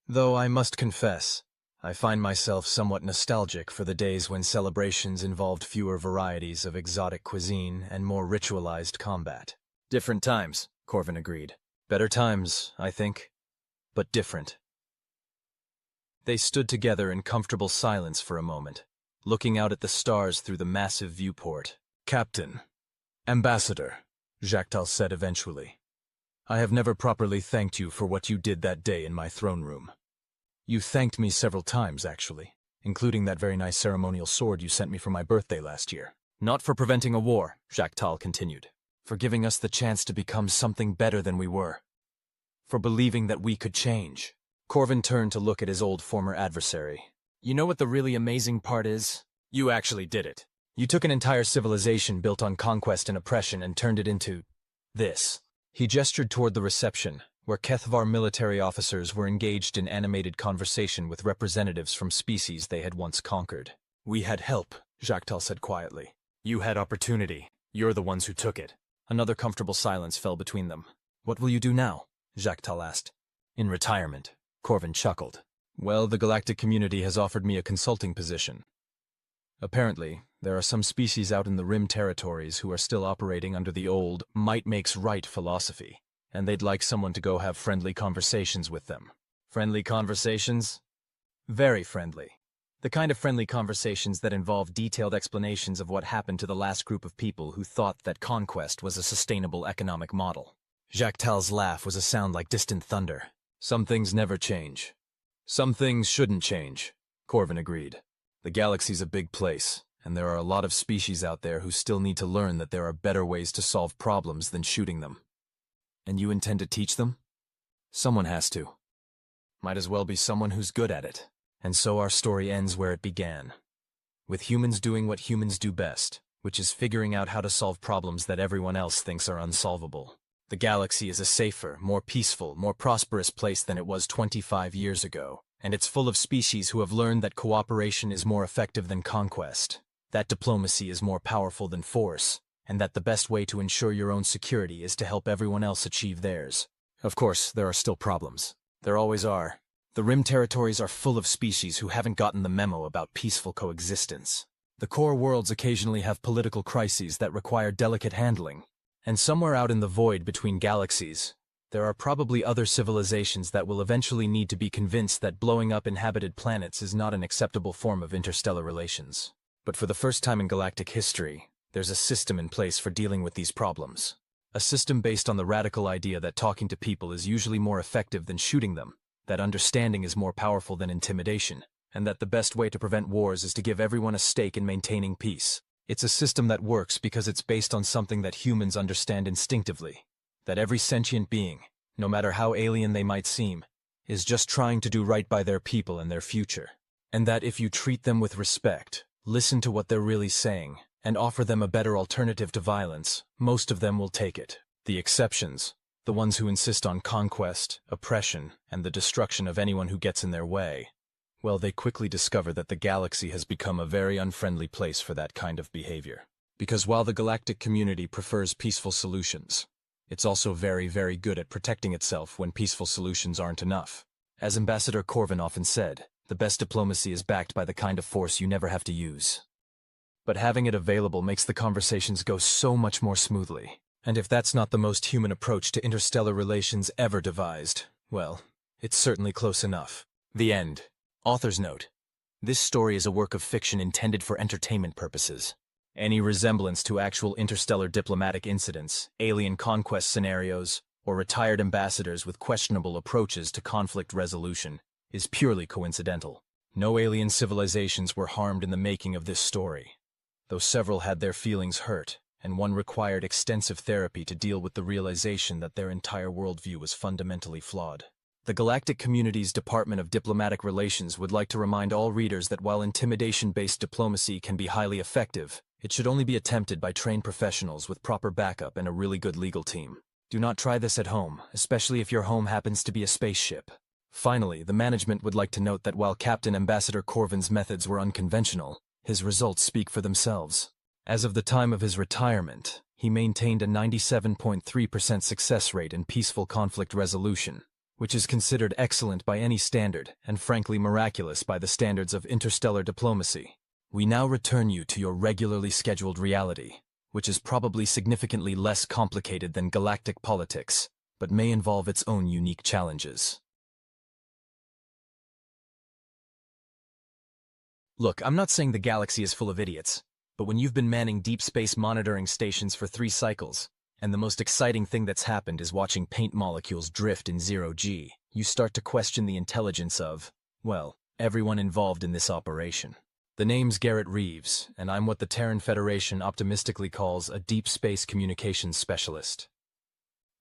Though I must confess, I find myself somewhat nostalgic for the days when celebrations involved fewer varieties of exotic cuisine and more ritualized combat." "Different times," Corvin agreed. "Better times, I think, but different." They stood together in comfortable silence for a moment, looking out at the stars through the massive viewport. "Captain, Ambassador," Jacktal said eventually, "I have never properly thanked you for what you did that day in my throne room. You thanked me several times, actually, including that very nice ceremonial sword you sent me for my birthday last year. Not for preventing a war," Jacktal continued, "for giving us the chance to become something better than we were. For believing that we could change." Corvin turned to look at his old former adversary. "You know what the really amazing part is? You actually did it. You took an entire civilization built on conquest and oppression and turned it into this." He gestured toward the reception, where Kethvar military officers were engaged in animated conversation with representatives from species they had once conquered. "We had help," Jacktal said quietly. "You had opportunity. You're the ones who took it." Another comfortable silence fell between them. "What will you do now?" Jacktal asked. "In retirement," Corvin chuckled. "Well, the galactic community has offered me a consulting position. Apparently, there are some species out in the Rim territories who are still operating under the old might makes right philosophy, and they'd like someone to go have friendly conversations with them." "Friendly conversations?" "Very friendly. The kind of friendly conversations that involve detailed explanations of what happened to the last group of people who thought that conquest was a sustainable economic model." Jacktal's laugh was a sound like distant thunder. "Some things never change. Some things shouldn't change," Corvin agreed. "The galaxy's a big place, and there are a lot of species out there who still need to learn that there are better ways to solve problems than shooting them." "And you intend to teach them?" "Someone has to. Might as well be someone who's good at it." And so our story ends where it began, with humans doing what humans do best, which is figuring out how to solve problems that everyone else thinks are unsolvable. The galaxy is a safer, more peaceful, more prosperous place than it was 25 years ago, and it's full of species who have learned that cooperation is more effective than conquest, that diplomacy is more powerful than force, and that the best way to ensure your own security is to help everyone else achieve theirs. Of course, there are still problems. There always are. The Rim territories are full of species who haven't gotten the memo about peaceful coexistence. The core worlds occasionally have political crises that require delicate handling. And somewhere out in the void between galaxies, there are probably other civilizations that will eventually need to be convinced that blowing up inhabited planets is not an acceptable form of interstellar relations. But for the first time in galactic history, there's a system in place for dealing with these problems. A system based on the radical idea that talking to people is usually more effective than shooting them, that understanding is more powerful than intimidation, and that the best way to prevent wars is to give everyone a stake in maintaining peace. It's a system that works because it's based on something that humans understand instinctively, that every sentient being, no matter how alien they might seem, is just trying to do right by their people and their future. And that if you treat them with respect, listen to what they're really saying, and offer them a better alternative to violence, most of them will take it. The exceptions, the ones who insist on conquest, oppression, and the destruction of anyone who gets in their way, well, they quickly discover that the galaxy has become a very unfriendly place for that kind of behavior. Because while the galactic community prefers peaceful solutions, it's also very, very good at protecting itself when peaceful solutions aren't enough. As Ambassador Corvin often said, the best diplomacy is backed by the kind of force you never have to use. But having it available makes the conversations go so much more smoothly. And if that's not the most human approach to interstellar relations ever devised, well, it's certainly close enough. The end. Author's note. This story is a work of fiction intended for entertainment purposes. Any resemblance to actual interstellar diplomatic incidents, alien conquest scenarios, or retired ambassadors with questionable approaches to conflict resolution is purely coincidental. No alien civilizations were harmed in the making of this story, though several had their feelings hurt, and one required extensive therapy to deal with the realization that their entire worldview was fundamentally flawed. The galactic community's Department of Diplomatic Relations would like to remind all readers that while intimidation-based diplomacy can be highly effective, it should only be attempted by trained professionals with proper backup and a really good legal team. Do not try this at home, especially if your home happens to be a spaceship. Finally, the management would like to note that while Captain Ambassador Corvin's methods were unconventional, his results speak for themselves. As of the time of his retirement, he maintained a 97.3% success rate in peaceful conflict resolution, which is considered excellent by any standard and frankly miraculous by the standards of interstellar diplomacy. We now return you to your regularly scheduled reality, which is probably significantly less complicated than galactic politics, but may involve its own unique challenges. Look, I'm not saying the galaxy is full of idiots, but when you've been manning deep space monitoring stations for 3 cycles, and the most exciting thing that's happened is watching paint molecules drift in 0G, you start to question the intelligence of, well, everyone involved in this operation. The name's Garrett Reeves, and I'm what the Terran Federation optimistically calls a deep space communications specialist.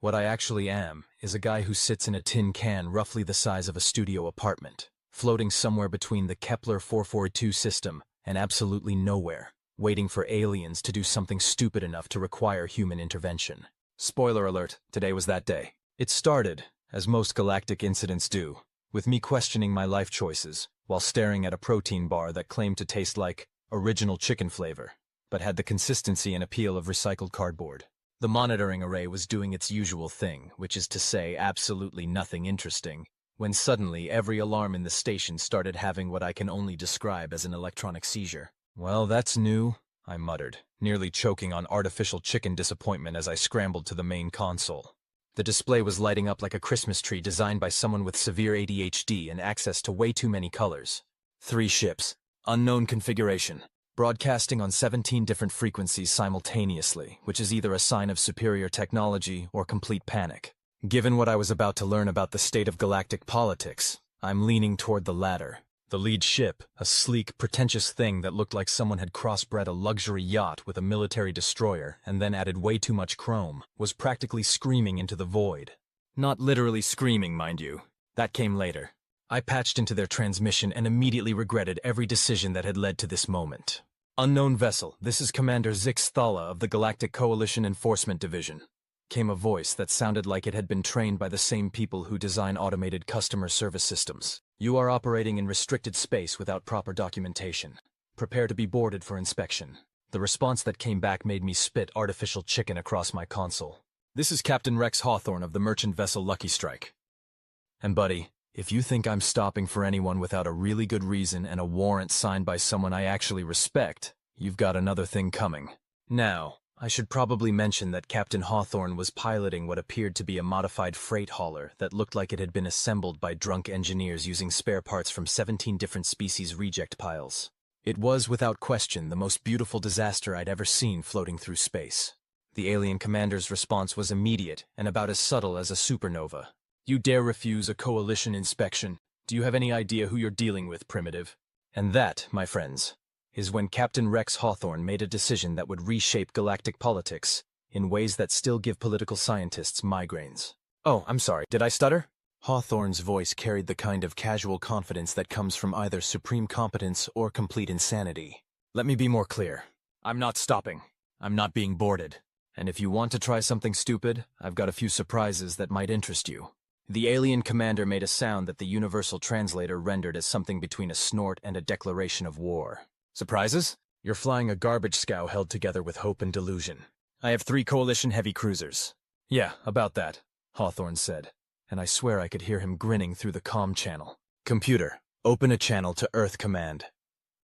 What I actually am is a guy who sits in a tin can roughly the size of a studio apartment, floating somewhere between the Kepler 442 system and absolutely nowhere, waiting for aliens to do something stupid enough to require human intervention. Spoiler alert, today was that day. It started, as most galactic incidents do, with me questioning my life choices while staring at a protein bar that claimed to taste like original chicken flavor, but had the consistency and appeal of recycled cardboard. The monitoring array was doing its usual thing, which is to say absolutely nothing interesting, when suddenly every alarm in the station started having what I can only describe as an electronic seizure. Well, that's new, I muttered, nearly choking on artificial chicken disappointment as I scrambled to the main console. The display was lighting up like a Christmas tree designed by someone with severe ADHD and access to way too many colors. 3 ships, unknown configuration, broadcasting on 17 different frequencies simultaneously, which is either a sign of superior technology or complete panic. Given what I was about to learn about the state of galactic politics, I'm leaning toward the latter. The lead ship, a sleek, pretentious thing that looked like someone had crossbred a luxury yacht with a military destroyer and then added way too much chrome, was practically screaming into the void. Not literally screaming, mind you. That came later. I patched into their transmission and immediately regretted every decision that had led to this moment. Unknown vessel, this is Commander Zix Thala of the Galactic Coalition Enforcement Division. Came a voice that sounded like it had been trained by the same people who design automated customer service systems. You are operating in restricted space without proper documentation. Prepare to be boarded for inspection. The response that came back made me spit artificial chicken across my console. This is Captain Rex Hawthorne of the merchant vessel Lucky Strike. And buddy, if you think I'm stopping for anyone without a really good reason and a warrant signed by someone I actually respect, you've got another thing coming. Now, I should probably mention that Captain Hawthorne was piloting what appeared to be a modified freight hauler that looked like it had been assembled by drunk engineers using spare parts from 17 different species reject piles. It was, without question, the most beautiful disaster I'd ever seen floating through space. The alien commander's response was immediate and about as subtle as a supernova. You dare refuse a coalition inspection? Do you have any idea who you're dealing with, primitive? And that, my friends, is when Captain Rex Hawthorne made a decision that would reshape galactic politics in ways that still give political scientists migraines. Oh, I'm sorry, did I stutter? Hawthorne's voice carried the kind of casual confidence that comes from either supreme competence or complete insanity. Let me be more clear. I'm not stopping. I'm not being boarded. And if you want to try something stupid, I've got a few surprises that might interest you. The alien commander made a sound that the universal translator rendered as something between a snort and a declaration of war. Surprises? You're flying a garbage scow held together with hope and delusion. I have 3 coalition heavy cruisers. Yeah, about that, Hawthorne said, and I swear I could hear him grinning through the comm channel. Computer, open a channel to Earth Command.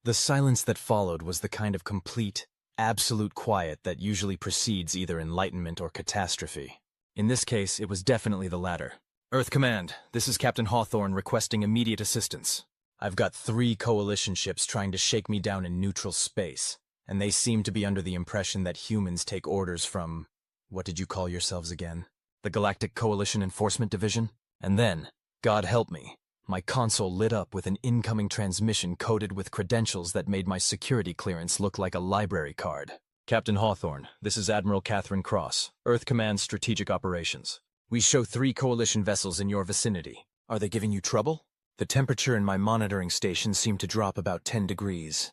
The silence that followed was the kind of complete, absolute quiet that usually precedes either enlightenment or catastrophe. In this case, it was definitely the latter. Earth Command, this is Captain Hawthorne requesting immediate assistance. I've got 3 coalition ships trying to shake me down in neutral space, and they seem to be under the impression that humans take orders from, what did you call yourselves again? The Galactic Coalition Enforcement Division? And then, God help me, my console lit up with an incoming transmission coded with credentials that made my security clearance look like a library card. Captain Hawthorne, this is Admiral Catherine Cross, Earth Command Strategic Operations. We show 3 coalition vessels in your vicinity. Are they giving you trouble? The temperature in my monitoring station seemed to drop about 10 degrees.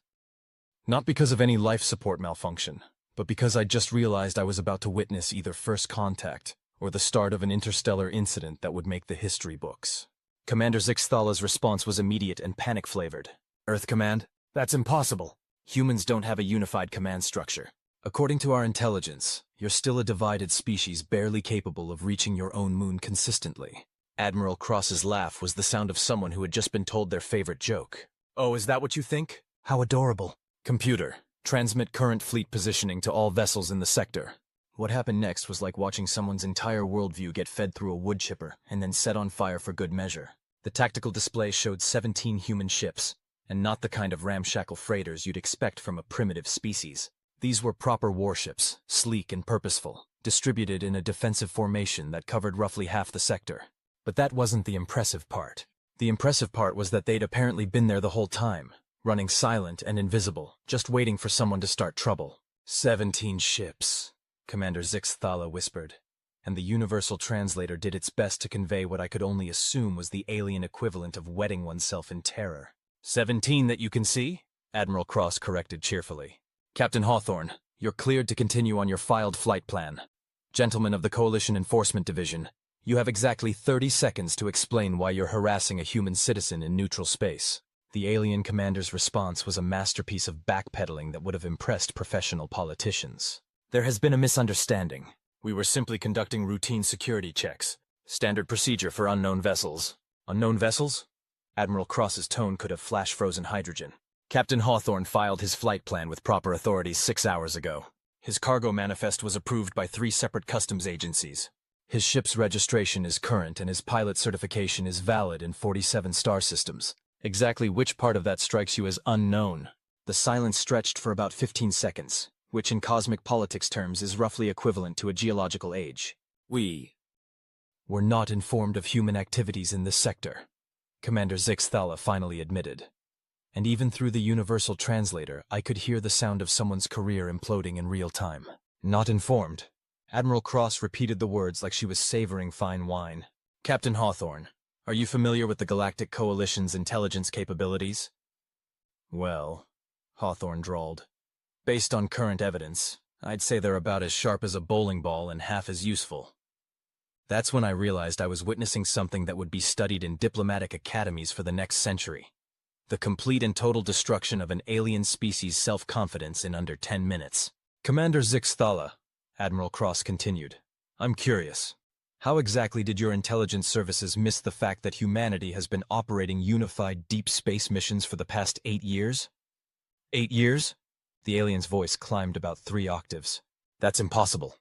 Not because of any life support malfunction, but because I just realized I was about to witness either first contact or the start of an interstellar incident that would make the history books. Commander Zixthala's response was immediate and panic-flavored. Earth Command? That's impossible. Humans don't have a unified command structure. According to our intelligence, you're still a divided species barely capable of reaching your own moon consistently. Admiral Cross's laugh was the sound of someone who had just been told their favorite joke. Oh, is that what you think? How adorable. Computer, transmit current fleet positioning to all vessels in the sector. What happened next was like watching someone's entire worldview get fed through a wood chipper and then set on fire for good measure. The tactical display showed 17 human ships, and not the kind of ramshackle freighters you'd expect from a primitive species. These were proper warships, sleek and purposeful, distributed in a defensive formation that covered roughly half the sector. But that wasn't the impressive part. The impressive part was that they'd apparently been there the whole time, running silent and invisible, just waiting for someone to start trouble. 17 ships, Commander Zixthala whispered, and the universal translator did its best to convey what I could only assume was the alien equivalent of wetting oneself in terror. 17 that you can see? Admiral Cross corrected cheerfully. Captain Hawthorne, you're cleared to continue on your filed flight plan. Gentlemen of the Coalition Enforcement Division, you have exactly 30 seconds to explain why you're harassing a human citizen in neutral space. The alien commander's response was a masterpiece of backpedaling that would have impressed professional politicians. There has been a misunderstanding. We were simply conducting routine security checks. Standard procedure for unknown vessels. Unknown vessels? Admiral Cross's tone could have flash-frozen hydrogen. Captain Hawthorne filed his flight plan with proper authorities 6 hours ago. His cargo manifest was approved by 3 separate customs agencies. His ship's registration is current and his pilot certification is valid in 47 star systems. Exactly which part of that strikes you as unknown? The silence stretched for about 15 seconds, which in cosmic politics terms is roughly equivalent to a geological age. We were not informed of human activities in this sector, Commander Zixthala finally admitted. And even through the universal translator, I could hear the sound of someone's career imploding in real time. Not informed. Admiral Cross repeated the words like she was savoring fine wine. Captain Hawthorne, are you familiar with the Galactic Coalition's intelligence capabilities? Well, Hawthorne drawled. Based on current evidence, I'd say they're about as sharp as a bowling ball and half as useful. That's when I realized I was witnessing something that would be studied in diplomatic academies for the next century. The complete and total destruction of an alien species' self-confidence in under 10 minutes. Commander Zixthala, Admiral Cross continued, I'm curious. How exactly did your intelligence services miss the fact that humanity has been operating unified deep space missions for the past 8 years? 8 years? The alien's voice climbed about 3 octaves. That's impossible.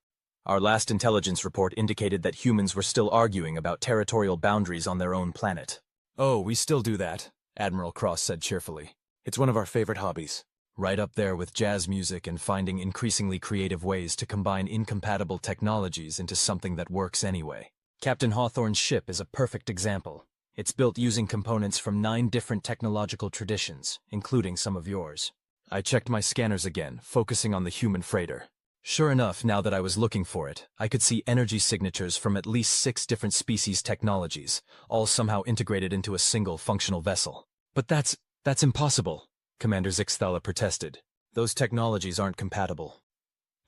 Our last intelligence report indicated that humans were still arguing about territorial boundaries on their own planet. Oh, we still do that, Admiral Cross said cheerfully. It's one of our favorite hobbies. Right up there with jazz music and finding increasingly creative ways to combine incompatible technologies into something that works anyway. Captain Hawthorne's ship is a perfect example. It's built using components from 9 different technological traditions, including some of yours. I checked my scanners again, focusing on the human freighter. Sure enough, now that I was looking for it, I could see energy signatures from at least 6 different species technologies, all somehow integrated into a single functional vessel. But that's impossible, Commander Zixthala protested. Those technologies aren't compatible.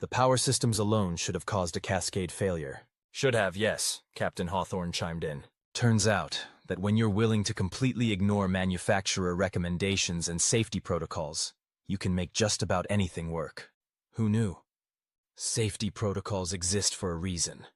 The power systems alone should have caused a cascade failure. Should have, yes, Captain Hawthorne chimed in. Turns out that when you're willing to completely ignore manufacturer recommendations and safety protocols, You can make just about anything work. Who knew? Safety protocols exist for a reason,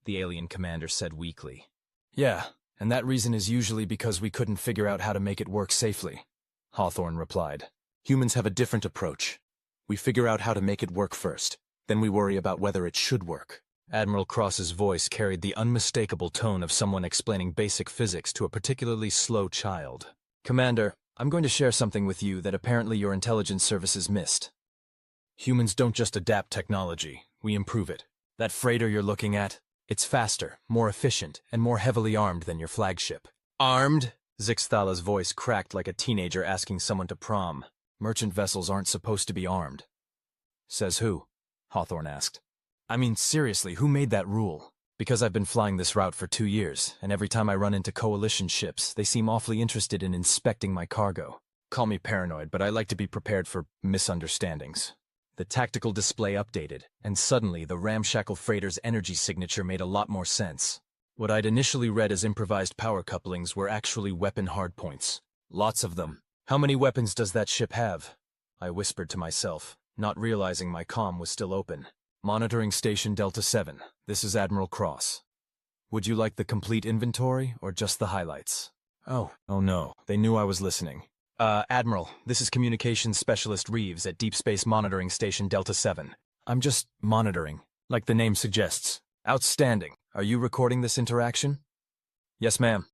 the alien commander said weakly. Yeah, and that reason is usually because we couldn't figure out how to make it work safely, Hawthorne replied. Humans have a different approach. We figure out how to make it work first, then we worry about whether it should work. Admiral Cross's voice carried the unmistakable tone of someone explaining basic physics to a particularly slow child. Commander, I'm going to share something with you that apparently your intelligence services missed. Humans don't just adapt technology, we improve it. That freighter you're looking at, it's faster, more efficient, and more heavily armed than your flagship. Armed? Zixthala's voice cracked like a teenager asking someone to prom. Merchant vessels aren't supposed to be armed. Says who? Hawthorne asked. I mean, seriously, who made that rule? Because I've been flying this route for 2 years, and every time I run into coalition ships, they seem awfully interested in inspecting my cargo. Call me paranoid, but I like to be prepared for misunderstandings. The tactical display updated, and suddenly the ramshackle freighter's energy signature made a lot more sense. What I'd initially read as improvised power couplings were actually weapon hardpoints. Lots of them. How many weapons does that ship have? I whispered to myself, not realizing my comm was still open. Monitoring Station Delta 7. This is Admiral Cross. Would you like the complete inventory, or just the highlights? Oh no, they knew I was listening. Admiral, this is Communications Specialist Reeves at Deep Space Monitoring Station Delta 7. I'm just monitoring, like the name suggests. Outstanding. Are you recording this interaction? Yes, ma'am.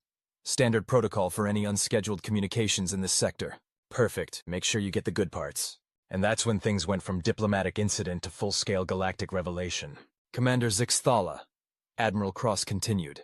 Standard protocol for any unscheduled communications in this sector. Perfect. Make sure you get the good parts. And that's when things went from diplomatic incident to full-scale galactic revelation. Commander Zixthala, Admiral Cross continued.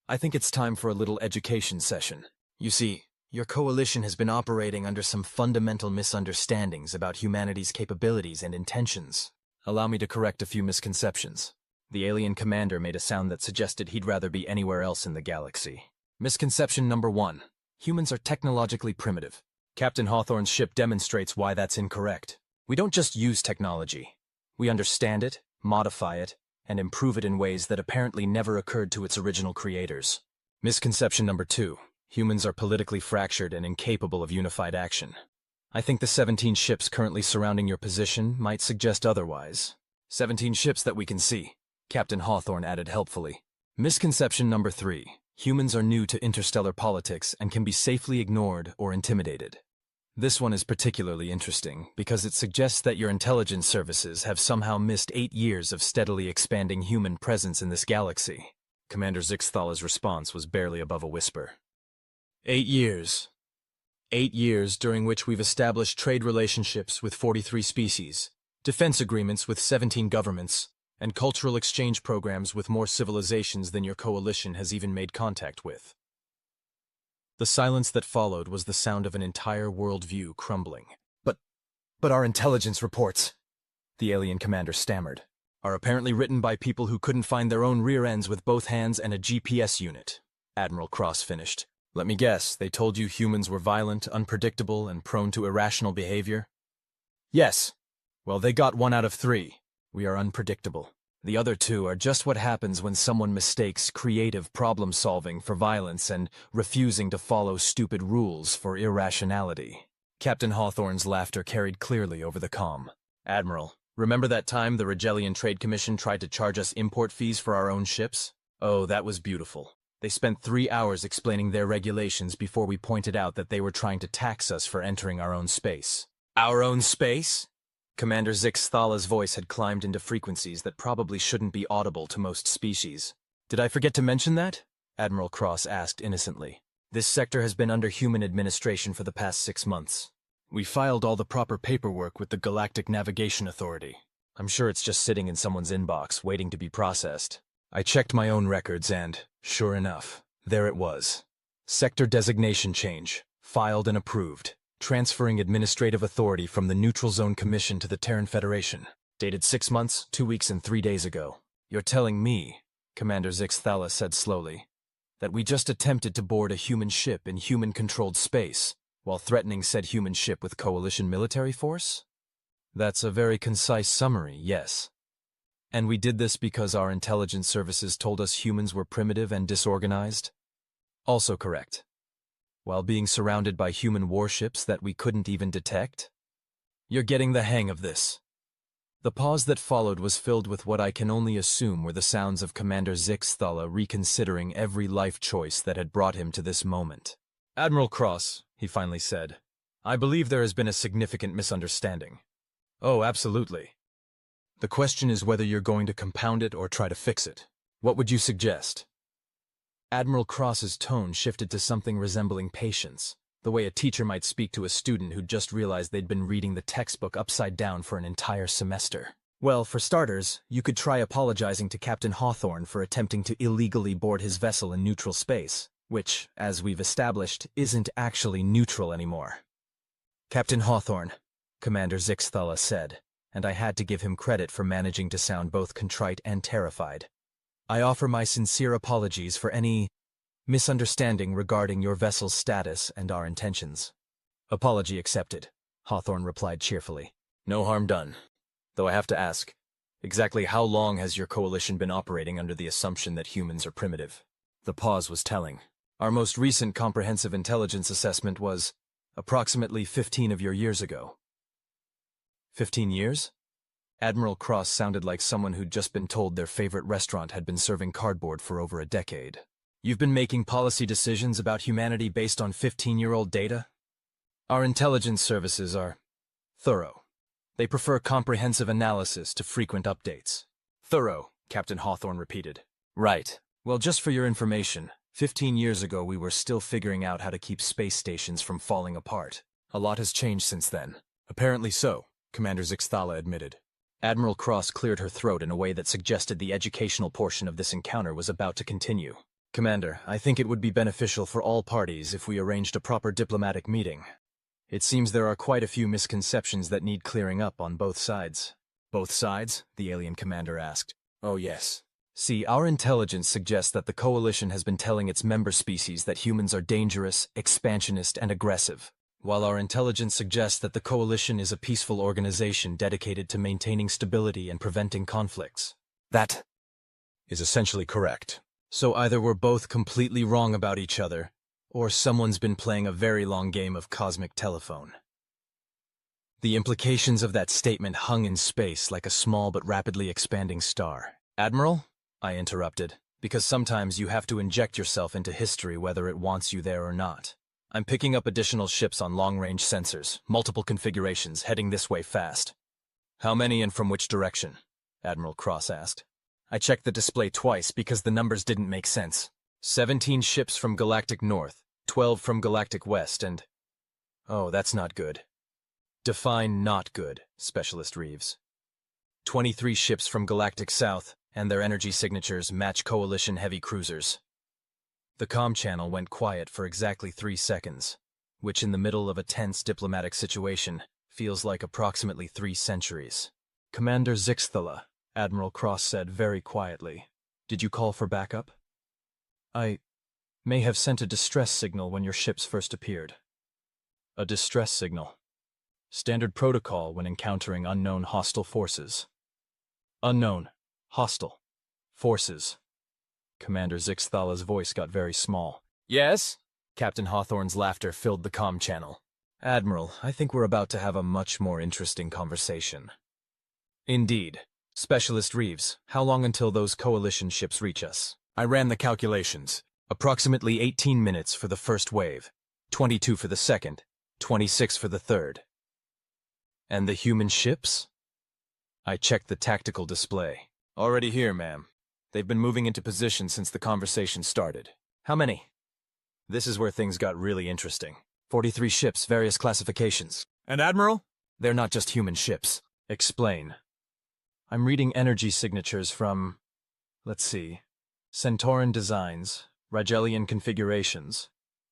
I think it's time for a little education session. You see, your coalition has been operating under some fundamental misunderstandings about humanity's capabilities and intentions. Allow me to correct a few misconceptions. The alien commander made a sound that suggested he'd rather be anywhere else in the galaxy. Misconception number 1. Humans are technologically primitive. Captain Hawthorne's ship demonstrates why that's incorrect. We don't just use technology. We understand it, modify it, and improve it in ways that apparently never occurred to its original creators. Misconception number 2. Humans are politically fractured and incapable of unified action. I think the 17 ships currently surrounding your position might suggest otherwise. 17 ships that we can see, Captain Hawthorne added helpfully. Misconception number 3. Humans are new to interstellar politics and can be safely ignored or intimidated. This one is particularly interesting because it suggests that your intelligence services have somehow missed 8 years of steadily expanding human presence in this galaxy. Commander Zixthala's response was barely above a whisper. 8 years. 8 years during which we've established trade relationships with 43 species, defense agreements with 17 governments, and cultural exchange programs with more civilizations than your coalition has even made contact with. The silence that followed was the sound of an entire worldview crumbling. But our intelligence reports, the alien commander stammered, are apparently written by people who couldn't find their own rear ends with both hands and a GPS unit, Admiral Cross finished. Let me guess, they told you humans were violent, unpredictable, and prone to irrational behavior? Yes. Well, they got 1 out of 3. We are unpredictable. The other 2 are just what happens when someone mistakes creative problem-solving for violence and refusing to follow stupid rules for irrationality. Captain Hawthorne's laughter carried clearly over the comm. Admiral, remember that time the Regellian Trade Commission tried to charge us import fees for our own ships? Oh, that was beautiful. They spent 3 hours explaining their regulations before we pointed out that they were trying to tax us for entering our own space. Our own space? Commander Zixthala's voice had climbed into frequencies that probably shouldn't be audible to most species. Did I forget to mention that? Admiral Cross asked innocently. This sector has been under human administration for the past 6 months. We filed all the proper paperwork with the Galactic Navigation Authority. I'm sure it's just sitting in someone's inbox, waiting to be processed. I checked my own records and, sure enough, there it was. Sector designation change, filed and approved. Transferring administrative authority from the Neutral Zone Commission to the Terran Federation. Dated 6 months, 2 weeks, and 3 days ago. You're telling me, Commander Zixthala said slowly, that we just attempted to board a human ship in human-controlled space, while threatening said human ship with coalition military force? That's a very concise summary, yes. And we did this because our intelligence services told us humans were primitive and disorganized? Also correct. While being surrounded by human warships that we couldn't even detect? You're getting the hang of this. The pause that followed was filled with what I can only assume were the sounds of Commander Vkr'lak reconsidering every life choice that had brought him to this moment. Admiral Cross, he finally said, I believe there has been a significant misunderstanding. Oh, absolutely. The question is whether you're going to compound it or try to fix it. What would you suggest? Admiral Cross's tone shifted to something resembling patience, the way a teacher might speak to a student who'd just realized they'd been reading the textbook upside down for an entire semester. Well, for starters, you could try apologizing to Captain Hawthorne for attempting to illegally board his vessel in neutral space, which, as we've established, isn't actually neutral anymore. Captain Hawthorne, Commander Vkr'lak said, and I had to give him credit for managing to sound both contrite and terrified. I offer my sincere apologies for any misunderstanding regarding your vessel's status and our intentions. Apology accepted, Hawthorne replied cheerfully. No harm done. Though I have to ask, exactly how long has your coalition been operating under the assumption that humans are primitive? The pause was telling. Our most recent comprehensive intelligence assessment was approximately 15 of your years ago. 15 years? Admiral Cross sounded like someone who'd just been told their favorite restaurant had been serving cardboard for over a decade. You've been making policy decisions about humanity based on 15-year-old data? Our intelligence services are thorough. They prefer comprehensive analysis to frequent updates. Thorough, Captain Hawthorne repeated. Right. Well, just for your information, 15 years ago we were still figuring out how to keep space stations from falling apart. A lot has changed since then. Apparently so, Commander Vkr'lak admitted. Admiral Cross cleared her throat in a way that suggested the educational portion of this encounter was about to continue. Commander, I think it would be beneficial for all parties if we arranged a proper diplomatic meeting. It seems there are quite a few misconceptions that need clearing up on both sides. Both sides? The alien commander asked. Oh yes. See, our intelligence suggests that the Coalition has been telling its member species that humans are dangerous, expansionist, and aggressive, while our intelligence suggests that the Coalition is a peaceful organization dedicated to maintaining stability and preventing conflicts. That is essentially correct. So either we're both completely wrong about each other, or someone's been playing a very long game of cosmic telephone. The implications of that statement hung in space like a small but rapidly expanding star. Admiral? I interrupted, because sometimes you have to inject yourself into history whether it wants you there or not. I'm picking up additional ships on long-range sensors, multiple configurations, heading this way fast. How many and from which direction? Admiral Cross asked. I checked the display twice because the numbers didn't make sense. 17 ships from Galactic North, 12 from Galactic West, and... Oh, that's not good. Define not good, Specialist Reeves. 23 ships from Galactic South, and their energy signatures match Coalition heavy cruisers. The comm channel went quiet for exactly 3 seconds, which in the middle of a tense diplomatic situation feels like approximately 3 centuries. Commander Vkr'lak, Admiral Cross said very quietly. Did you call for backup? I may have sent a distress signal when your ships first appeared. A distress signal. Standard protocol when encountering unknown hostile forces. Unknown, hostile, forces. Commander Vkr'lak's voice got very small. Yes? Captain Hawthorne's laughter filled the comm channel. Admiral, I think we're about to have a much more interesting conversation. Indeed. Specialist Reeves, how long until those Coalition ships reach us? I ran the calculations. Approximately 18 minutes for the first wave, 22 for the second, 26 for the third. And the human ships? I checked the tactical display. Already here, ma'am. They've been moving into position since the conversation started. How many? This is where things got really interesting. 43 ships, various classifications. And Admiral? They're not just human ships. Explain. I'm reading energy signatures from, let's see, Centauran designs, Rigelian configurations,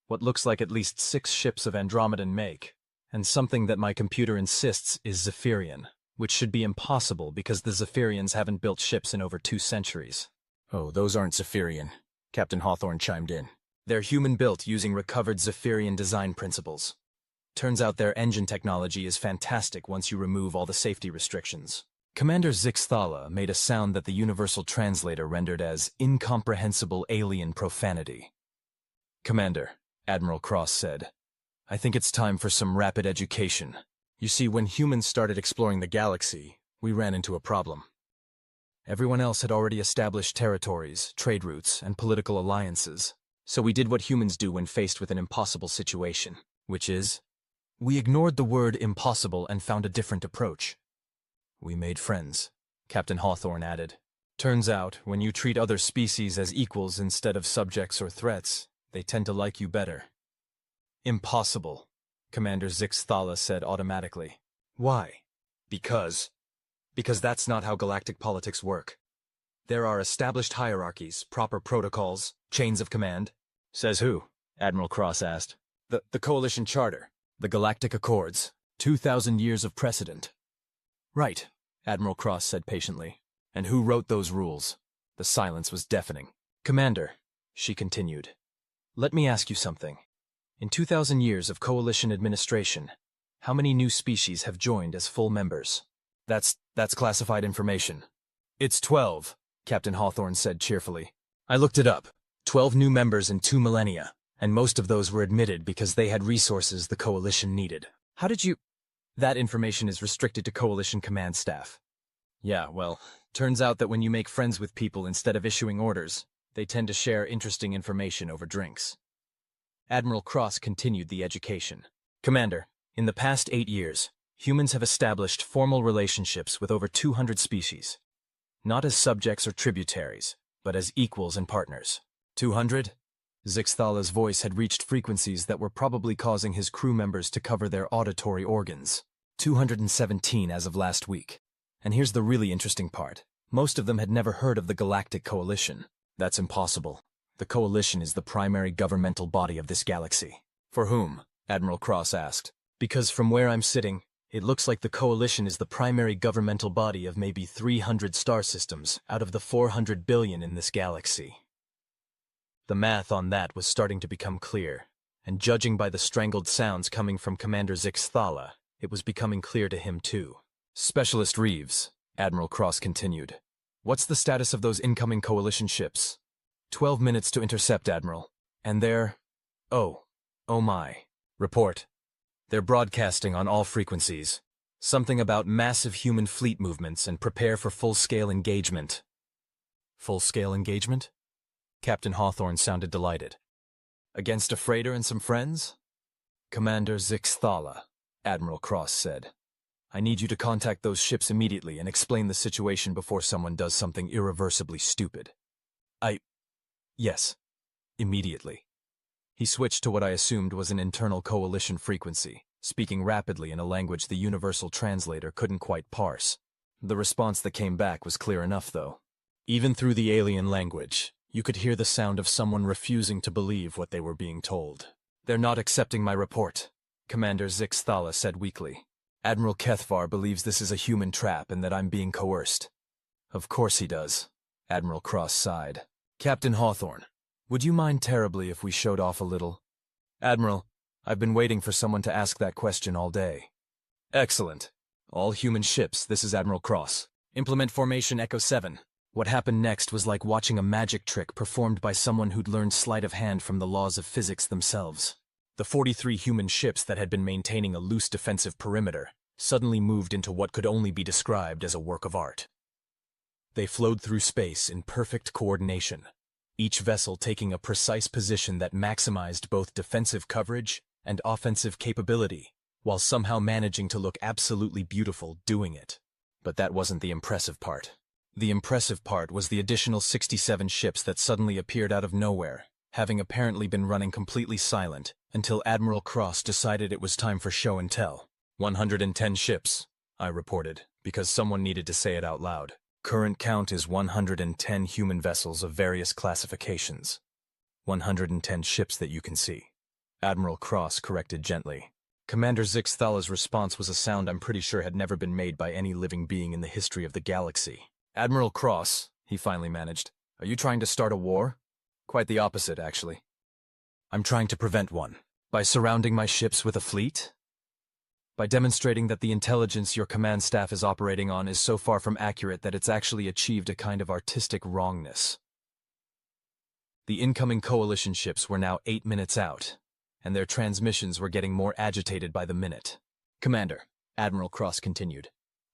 what looks like at least 6 ships of Andromedan make, and something that my computer insists is Zephyrian, which should be impossible because the Zephyrians haven't built ships in over 2 centuries. Oh, those aren't Zephyrian, Captain Hawthorne chimed in. They're human-built using recovered Zephyrian design principles. Turns out their engine technology is fantastic once you remove all the safety restrictions. Commander Vkr'lak made a sound that the Universal Translator rendered as incomprehensible alien profanity. Commander, Admiral Cross said, I think it's time for some rapid education. You see, when humans started exploring the galaxy, we ran into a problem. Everyone else had already established territories, trade routes, and political alliances. So we did what humans do when faced with an impossible situation, which is, we ignored the word impossible and found a different approach. We made friends, Captain Hawthorne added. Turns out, when you treat other species as equals instead of subjects or threats, they tend to like you better. Impossible, Commander Zix-Thala said automatically. Why? Because that's not how galactic politics work. There are established hierarchies, proper protocols, chains of command. Says who? Admiral Cross asked. The Coalition Charter, the Galactic Accords, 2,000 years of precedent. Right, Admiral Cross said patiently. And who wrote those rules? The silence was deafening. Commander, she continued, let me ask you something. In 2,000 years of Coalition administration, how many new species have joined as full members? That's classified information. It's 12, Captain Hawthorne said cheerfully. I looked it up. 12 new members in 2 millennia, and most of those were admitted because they had resources the Coalition needed. How did you... That information is restricted to Coalition command staff. Yeah, well, turns out that when you make friends with people instead of issuing orders, they tend to share interesting information over drinks. Admiral Cross continued the education. Commander, in the past 8 years, humans have established formal relationships with over 200 species. Not as subjects or tributaries, but as equals and partners. 200? Zix-Thala's voice had reached frequencies that were probably causing his crew members to cover their auditory organs. 217 as of last week. And here's the really interesting part. Most of them had never heard of the Galactic Coalition. That's impossible. The Coalition is the primary governmental body of this galaxy. For whom? Admiral Cross asked. Because from where I'm sitting, it looks like the Coalition is the primary governmental body of maybe 300 star systems out of the 400 billion in this galaxy. The math on that was starting to become clear, and judging by the strangled sounds coming from Commander Zix-Thala, it was becoming clear to him too. Specialist Reeves, Admiral Cross continued. What's the status of those incoming Coalition ships? 12 minutes to intercept, Admiral. And they're... Oh my. Report. They're broadcasting on all frequencies. Something about massive human fleet movements and prepare for full-scale engagement. Full-scale engagement? Captain Hawthorne sounded delighted. Against a freighter and some friends? Commander Zix-Thala, Admiral Cross said. I need you to contact those ships immediately and explain the situation before someone does something irreversibly stupid. Yes. Immediately. He switched to what I assumed was an internal Coalition frequency, speaking rapidly in a language the universal translator couldn't quite parse. The response that came back was clear enough, though. Even through the alien language, you could hear the sound of someone refusing to believe what they were being told. They're not accepting my report, Commander Zix-Thala said weakly. Admiral Kethvar believes this is a human trap and that I'm being coerced. Of course he does, Admiral Cross sighed. Captain Hawthorne, would you mind terribly if we showed off a little? Admiral, I've been waiting for someone to ask that question all day. Excellent. All human ships, this is Admiral Cross. Implement Formation Echo 7. What happened next was like watching a magic trick performed by someone who'd learned sleight of hand from the laws of physics themselves. The 43 human ships that had been maintaining a loose defensive perimeter suddenly moved into what could only be described as a work of art. They flowed through space in perfect coordination, each vessel taking a precise position that maximized both defensive coverage and offensive capability, while somehow managing to look absolutely beautiful doing it. But that wasn't the impressive part. The impressive part was the additional 67 ships that suddenly appeared out of nowhere, having apparently been running completely silent until Admiral Cross decided it was time for show and tell. 110 ships, I reported, because someone needed to say it out loud. Current count is 110 human vessels of various classifications. 110 ships that you can see. Admiral Cross corrected gently. Commander Zix-Thala's response was a sound I'm pretty sure had never been made by any living being in the history of the galaxy. Admiral Cross, he finally managed, are you trying to start a war? Quite the opposite, actually. I'm trying to prevent one. By surrounding my ships with a fleet? By demonstrating that the intelligence your command staff is operating on is so far from accurate that it's actually achieved a kind of artistic wrongness. The incoming Coalition ships were now 8 minutes out, and their transmissions were getting more agitated by the minute. Commander, Admiral Cross continued.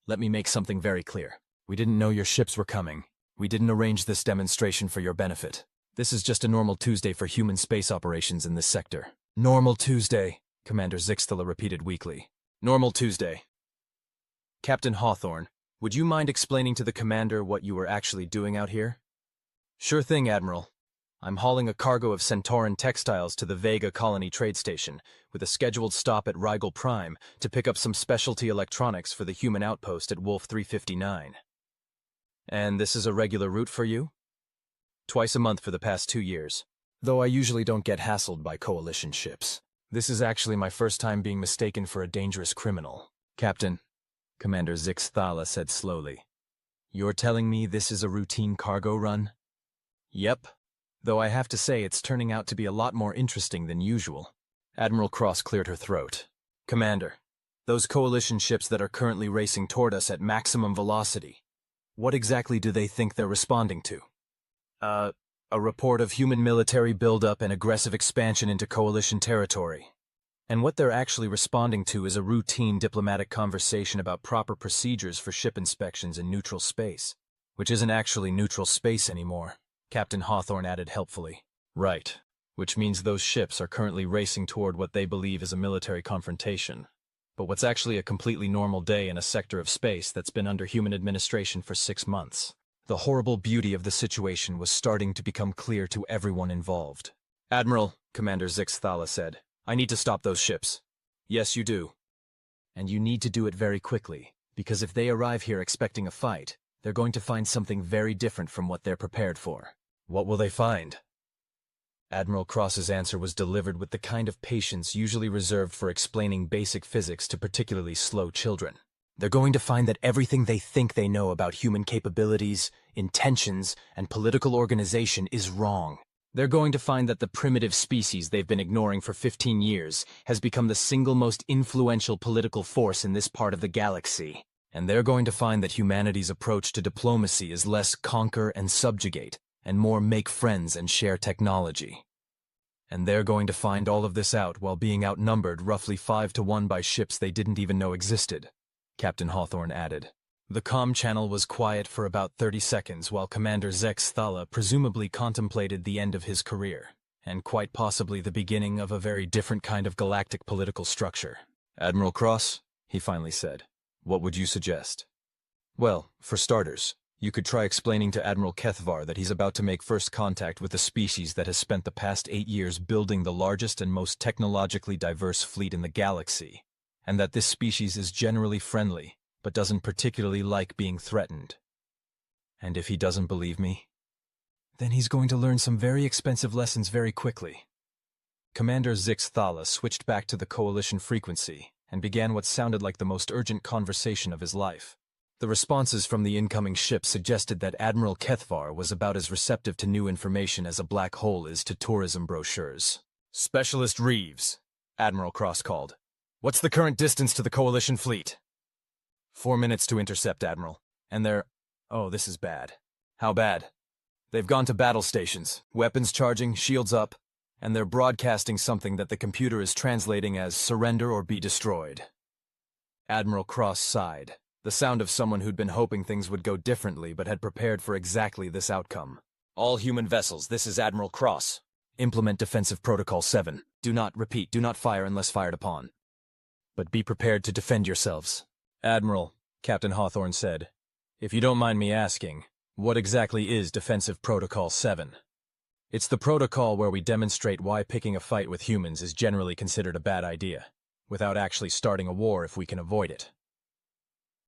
Let me make something very clear. We didn't know your ships were coming. We didn't arrange this demonstration for your benefit. This is just a normal Tuesday for human space operations in this sector. Normal Tuesday, Commander Vkr'lak repeated weakly. Normal Tuesday. Captain Hawthorne, would you mind explaining to the commander what you were actually doing out here? Sure thing, Admiral. I'm hauling a cargo of Centauran textiles to the Vega Colony trade station, with a scheduled stop at Rigel Prime to pick up some specialty electronics for the human outpost at Wolf 359. And this is a regular route for you? Twice a month for the past 2 years. Though I usually don't get hassled by Coalition ships. This is actually my first time being mistaken for a dangerous criminal. Captain, Commander Vkr'lak said slowly. You're telling me this is a routine cargo run? Yep. Though I have to say it's turning out to be a lot more interesting than usual. Admiral Cross cleared her throat. Commander, those Coalition ships that are currently racing toward us at maximum velocity, what exactly do they think they're responding to? A report of human military buildup and aggressive expansion into Coalition territory. And what they're actually responding to is a routine diplomatic conversation about proper procedures for ship inspections in neutral space, which isn't actually neutral space anymore, Captain Hawthorne added helpfully. Right, which means those ships are currently racing toward what they believe is a military confrontation. But what's actually a completely normal day in a sector of space that's been under human administration for 6 months. The horrible beauty of the situation was starting to become clear to everyone involved. Admiral, Commander Vkr'lak said, I need to stop those ships. Yes, you do. And you need to do it very quickly, because if they arrive here expecting a fight, they're going to find something very different from what they're prepared for. What will they find? Admiral Cross's answer was delivered with the kind of patience usually reserved for explaining basic physics to particularly slow children. They're going to find that everything they think they know about human capabilities, intentions, and political organization is wrong. They're going to find that the primitive species they've been ignoring for 15 years has become the single most influential political force in this part of the galaxy. And they're going to find that humanity's approach to diplomacy is less conquer and subjugate, and more make friends and share technology. And they're going to find all of this out while being outnumbered roughly 5-to-1 by ships they didn't even know existed, Captain Hawthorne added. The comm channel was quiet for about 30 seconds while Commander Vkr'lak presumably contemplated the end of his career, and quite possibly the beginning of a very different kind of galactic political structure. Admiral Cross, he finally said, what would you suggest? Well, for starters, you could try explaining to Admiral HFY that he's about to make first contact with a species that has spent the past 8 years building the largest and most technologically diverse fleet in the galaxy, and that this species is generally friendly, but doesn't particularly like being threatened. And if he doesn't believe me, then he's going to learn some very expensive lessons very quickly. Commander Vkr'lak switched back to the Coalition frequency and began what sounded like the most urgent conversation of his life. The responses from the incoming ship suggested that Admiral HFY was about as receptive to new information as a black hole is to tourism brochures. Specialist Reeves, Admiral Cross called. What's the current distance to the Coalition fleet? 4 minutes to intercept, Admiral. And they're... Oh, this is bad. How bad? They've gone to battle stations, weapons charging, shields up, and they're broadcasting something that the computer is translating as surrender or be destroyed. Admiral Cross sighed, the sound of someone who'd been hoping things would go differently but had prepared for exactly this outcome. All human vessels, this is Admiral Cross. Implement Defensive Protocol 7. Do not fire unless fired upon. But be prepared to defend yourselves. Admiral, Captain Hawthorne said, if you don't mind me asking, what exactly is Defensive Protocol 7? It's the protocol where we demonstrate why picking a fight with humans is generally considered a bad idea, without actually starting a war if we can avoid it.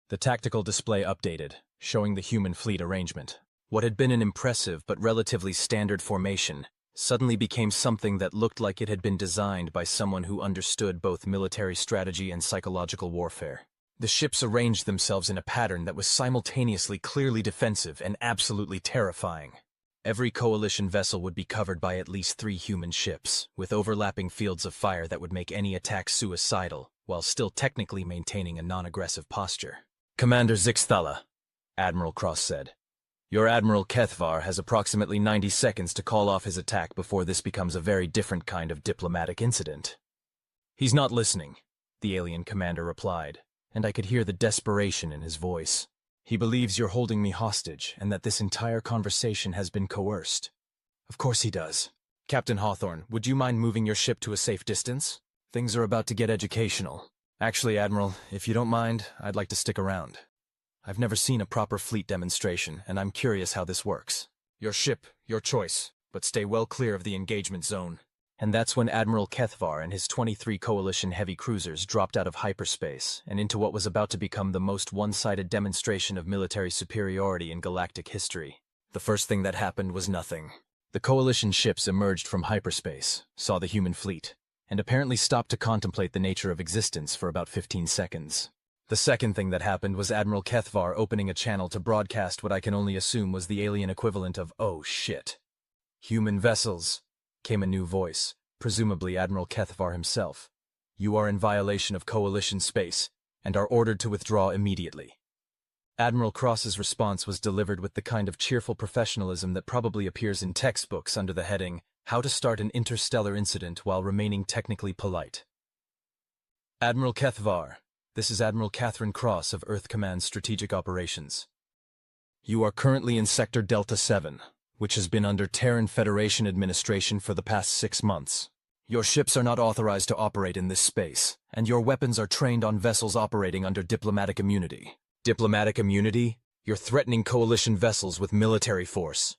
The tactical display updated, showing the human fleet arrangement. What had been an impressive but relatively standard formation suddenly became something that looked like it had been designed by someone who understood both military strategy and psychological warfare. The ships arranged themselves in a pattern that was simultaneously clearly defensive and absolutely terrifying. Every Coalition vessel would be covered by at least 3 human ships, with overlapping fields of fire that would make any attack suicidal, while still technically maintaining a non-aggressive posture. Commander Vkr'lak, Admiral Cross said, your Admiral HFY has approximately 90 seconds to call off his attack before this becomes a very different kind of diplomatic incident. He's not listening, the alien commander replied. and I could hear the desperation in his voice. He believes you're holding me hostage and that this entire conversation has been coerced. Of course he does. Captain Hawthorne, would you mind moving your ship to a safe distance? Things are about to get educational. Actually, Admiral, if you don't mind, I'd like to stick around. I've never seen a proper fleet demonstration, and I'm curious how this works. Your ship, your choice, but stay well clear of the engagement zone. And that's when Admiral Kethvar and his 23 Coalition heavy cruisers dropped out of hyperspace and into what was about to become the most one-sided demonstration of military superiority in galactic history. The first thing that happened was nothing. The Coalition ships emerged from hyperspace, saw the human fleet, and apparently stopped to contemplate the nature of existence for about 15 seconds. The second thing that happened was Admiral Kethvar opening a channel to broadcast what I can only assume was the alien equivalent of, "Oh shit." "Human vessels," came a new voice, presumably Admiral Kethvar himself. "You are in violation of Coalition space, and are ordered to withdraw immediately." Admiral Cross's response was delivered with the kind of cheerful professionalism that probably appears in textbooks under the heading, "How to Start an Interstellar Incident While Remaining Technically Polite." "Admiral Kethvar, this is Admiral Catherine Cross of Earth Command Strategic Operations. You are currently in Sector Delta 7, which has been under Terran Federation administration for the past 6 months. Your ships are not authorized to operate in this space, and your weapons are trained on vessels operating under diplomatic immunity." "Diplomatic immunity? You're threatening Coalition vessels with military force."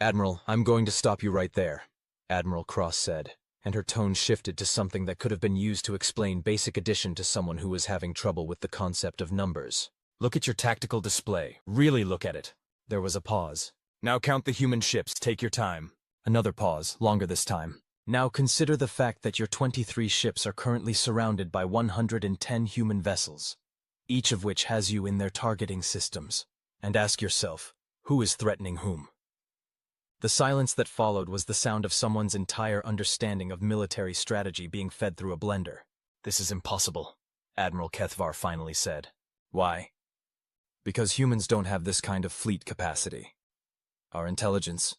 "Admiral, I'm going to stop you right there," Admiral Cross said, and her tone shifted to something that could have been used to explain basic addition to someone who was having trouble with the concept of numbers. "Look at your tactical display. Really look at it." There was a pause. "Now count the human ships. Take your time." Another pause, longer this time. "Now consider the fact that your 23 ships are currently surrounded by 110 human vessels, each of which has you in their targeting systems. And ask yourself, who is threatening whom?" The silence that followed was the sound of someone's entire understanding of military strategy being fed through a blender. "This is impossible," Admiral Kethvar finally said. "Why?" "Because humans don't have this kind of fleet capacity. Our intelligence—"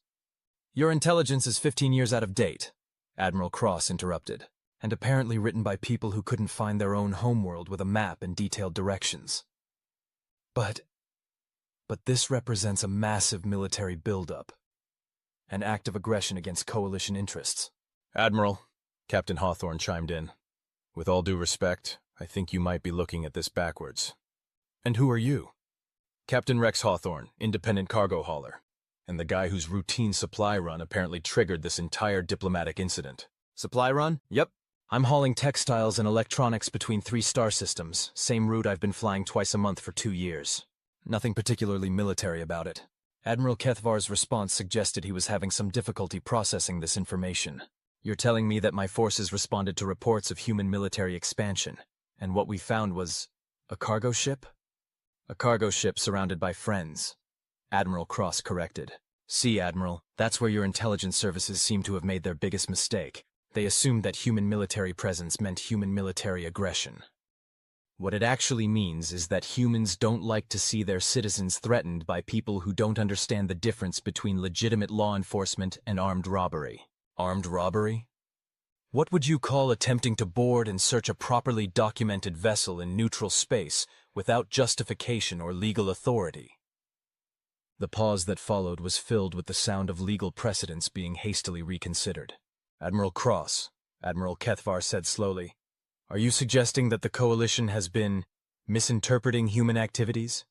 "Your intelligence is 15 years out of date," Admiral Cross interrupted, "and apparently written by people who couldn't find their own homeworld with a map and detailed directions. But this represents a massive military buildup. An act of aggression against Coalition interests." "Admiral," Captain Hawthorne chimed in, "with all due respect, I think you might be looking at this backwards." "And who are you?" "Captain Rex Hawthorne, independent cargo hauler, and the guy whose routine supply run apparently triggered this entire diplomatic incident." "Supply run? Yep. I'm hauling textiles and electronics between 3 star systems, same route I've been flying twice a month for 2 years. Nothing particularly military about it." Admiral Kethvar's response suggested he was having some difficulty processing this information. "You're telling me that my forces responded to reports of human military expansion, and what we found was a cargo ship?" "A cargo ship surrounded by friends," Admiral Cross corrected. "See, Admiral, that's where your intelligence services seem to have made their biggest mistake. They assumed that human military presence meant human military aggression. What it actually means is that humans don't like to see their citizens threatened by people who don't understand the difference between legitimate law enforcement and armed robbery." "Armed robbery? What would you call attempting to board and search a properly documented vessel in neutral space without justification or legal authority?" The pause that followed was filled with the sound of legal precedents being hastily reconsidered. "Admiral Cross," Admiral Kethvar said slowly, "are you suggesting that the Coalition has been misinterpreting human activities?"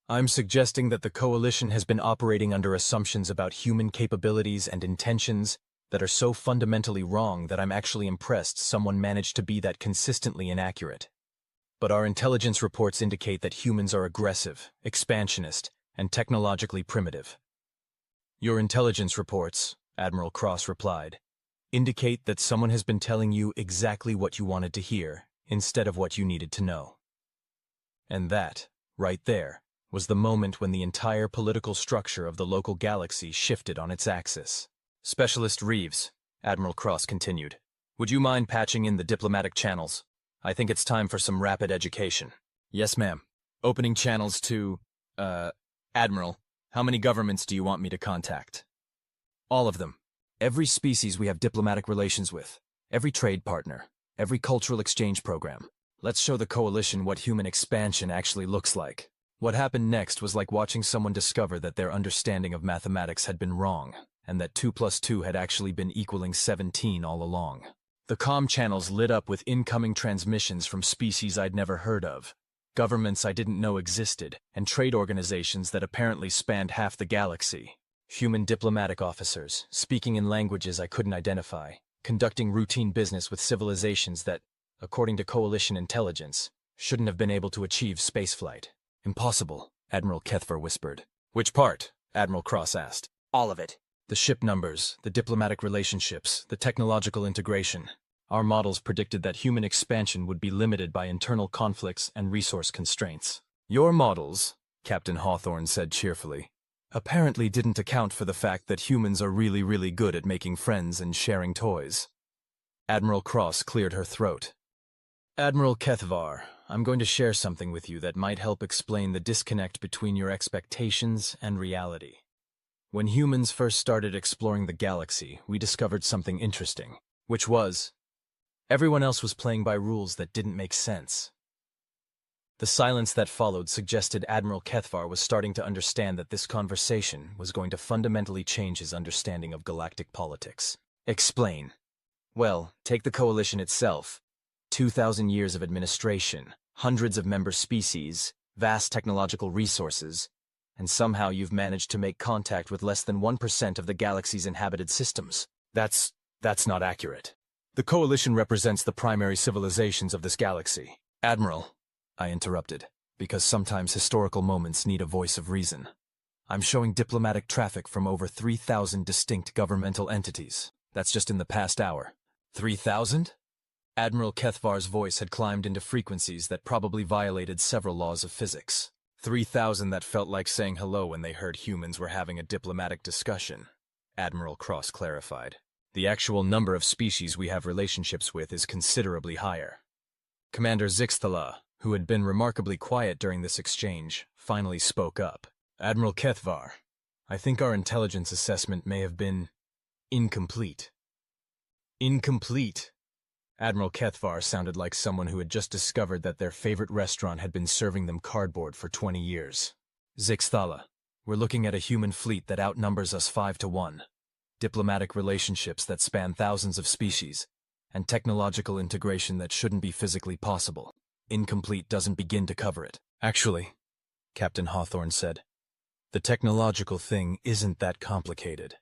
"I'm suggesting that the Coalition has been operating under assumptions about human capabilities and intentions that are so fundamentally wrong that I'm actually impressed someone managed to be that consistently inaccurate. But our intelligence reports indicate that humans are aggressive, expansionist, and technologically primitive." "Your intelligence reports," Admiral Cross replied, "indicate that someone has been telling you exactly what you wanted to hear, instead of what you needed to know." And that, right there, was the moment when the entire political structure of the local galaxy shifted on its axis. "Specialist Reeves," Admiral Cross continued, "would you mind patching in the diplomatic channels? I think it's time for some rapid education." "Yes, ma'am. Opening channels to, Admiral, how many governments do you want me to contact?" "All of them. Every species we have diplomatic relations with, every trade partner, every cultural exchange program. Let's show the Coalition what human expansion actually looks like. What happened next was like watching someone discover that their understanding of mathematics had been wrong, and that 2 plus 2 had actually been equaling 17 all along. The comm channels lit up with incoming transmissions from species I'd never heard of, governments I didn't know existed, and trade organizations that apparently spanned half the galaxy. Human diplomatic officers, speaking in languages I couldn't identify, conducting routine business with civilizations that, according to Coalition intelligence, shouldn't have been able to achieve spaceflight. Impossible, Admiral Kethvar whispered. Which part? Admiral Cross asked. All of it. The ship numbers, the diplomatic relationships, the technological integration. Our models predicted that human expansion would be limited by internal conflicts and resource constraints. Your models, Captain Hawthorne said cheerfully, apparently didn't account for the fact that humans are really, really good at making friends and sharing toys. Admiral Cross cleared her throat. Admiral Kethvar, I'm going to share something with you that might help explain the disconnect between your expectations and reality. When humans first started exploring the galaxy, we discovered something interesting, which was, everyone else was playing by rules that didn't make sense. The silence that followed suggested Admiral Kethvar was starting to understand that this conversation was going to fundamentally change his understanding of galactic politics. Explain. Well, take the Coalition itself. 2,000 years of administration, hundreds of member species, vast technological resources, and somehow you've managed to make contact with less than 1% of the galaxy's inhabited systems. That's not accurate. The Coalition represents the primary civilizations of this galaxy. Admiral, I interrupted, because sometimes historical moments need a voice of reason. I'm showing diplomatic traffic from over 3,000 distinct governmental entities. That's just in the past hour. 3,000? Admiral Kethvar's voice had climbed into frequencies that probably violated several laws of physics. 3,000 that felt like saying hello when they heard humans were having a diplomatic discussion, Admiral Cross clarified. The actual number of species we have relationships with is considerably higher. Commander Vkr'lak, who had been remarkably quiet during this exchange, finally spoke up. Admiral Kethvar, I think our intelligence assessment may have been incomplete. Incomplete? Admiral Kethvar sounded like someone who had just discovered that their favorite restaurant had been serving them cardboard for 20 years. Vkr'lak, we're looking at a human fleet that outnumbers us 5-1, diplomatic relationships that span thousands of species, and technological integration that shouldn't be physically possible. Incomplete doesn't begin to cover it. Actually, Captain Hawthorne said, the technological thing isn't that complicated.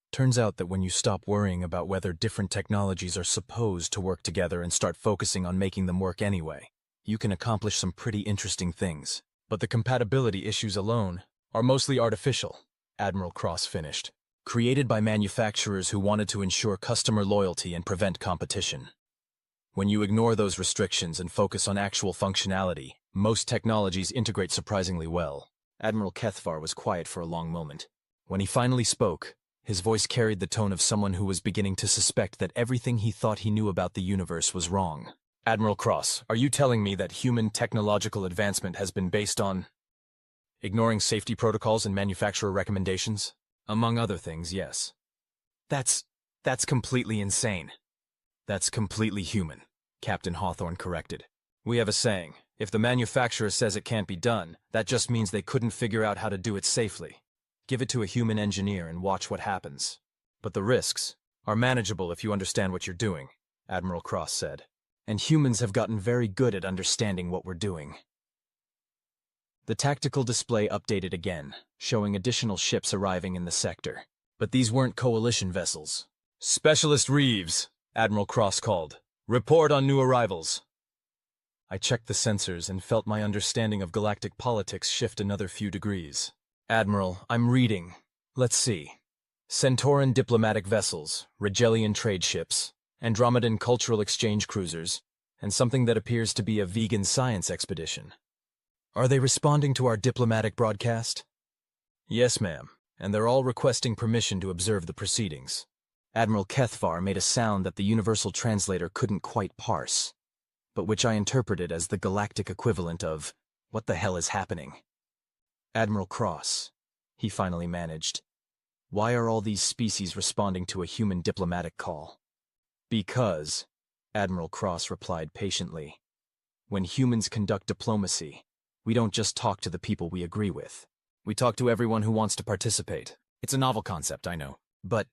Turns out that when you stop worrying about whether different technologies are supposed to work together and start focusing on making them work anyway, you can accomplish some pretty interesting things. But the compatibility issues alone are mostly artificial, Admiral Cross finished, created by manufacturers who wanted to ensure customer loyalty and prevent competition. When you ignore those restrictions and focus on actual functionality, most technologies integrate surprisingly well. Admiral Kethvar was quiet for a long moment. When he finally spoke, his voice carried the tone of someone who was beginning to suspect that everything he thought he knew about the universe was wrong. Admiral Cross, are you telling me that human technological advancement has been based on ignoring safety protocols and manufacturer recommendations? Among other things, yes. That's completely insane. That's completely human, Captain Hawthorne corrected. We have a saying, if the manufacturer says it can't be done, that just means they couldn't figure out how to do it safely. Give it to a human engineer and watch what happens. But the risks are manageable if you understand what you're doing, Admiral Cross said. And humans have gotten very good at understanding what we're doing. The tactical display updated again, showing additional ships arriving in the sector. But these weren't Coalition vessels. Specialist Reeves, Admiral Cross called. Report on new arrivals. I checked the sensors and felt my understanding of galactic politics shift another few degrees. Admiral, I'm reading. Let's see. Centauran diplomatic vessels, Rigelian trade ships, Andromedan cultural exchange cruisers, and something that appears to be a vegan science expedition. Are they responding to our diplomatic broadcast? Yes, ma'am, and they're all requesting permission to observe the proceedings. Admiral Kethvar made a sound that the universal translator couldn't quite parse, but which I interpreted as the galactic equivalent of, what the hell is happening? Admiral Cross, he finally managed. Why are all these species responding to a human diplomatic call? Because, Admiral Cross replied patiently, When humans conduct diplomacy, we don't just talk to the people we agree with. We talk to everyone who wants to participate. It's a novel concept, I know. But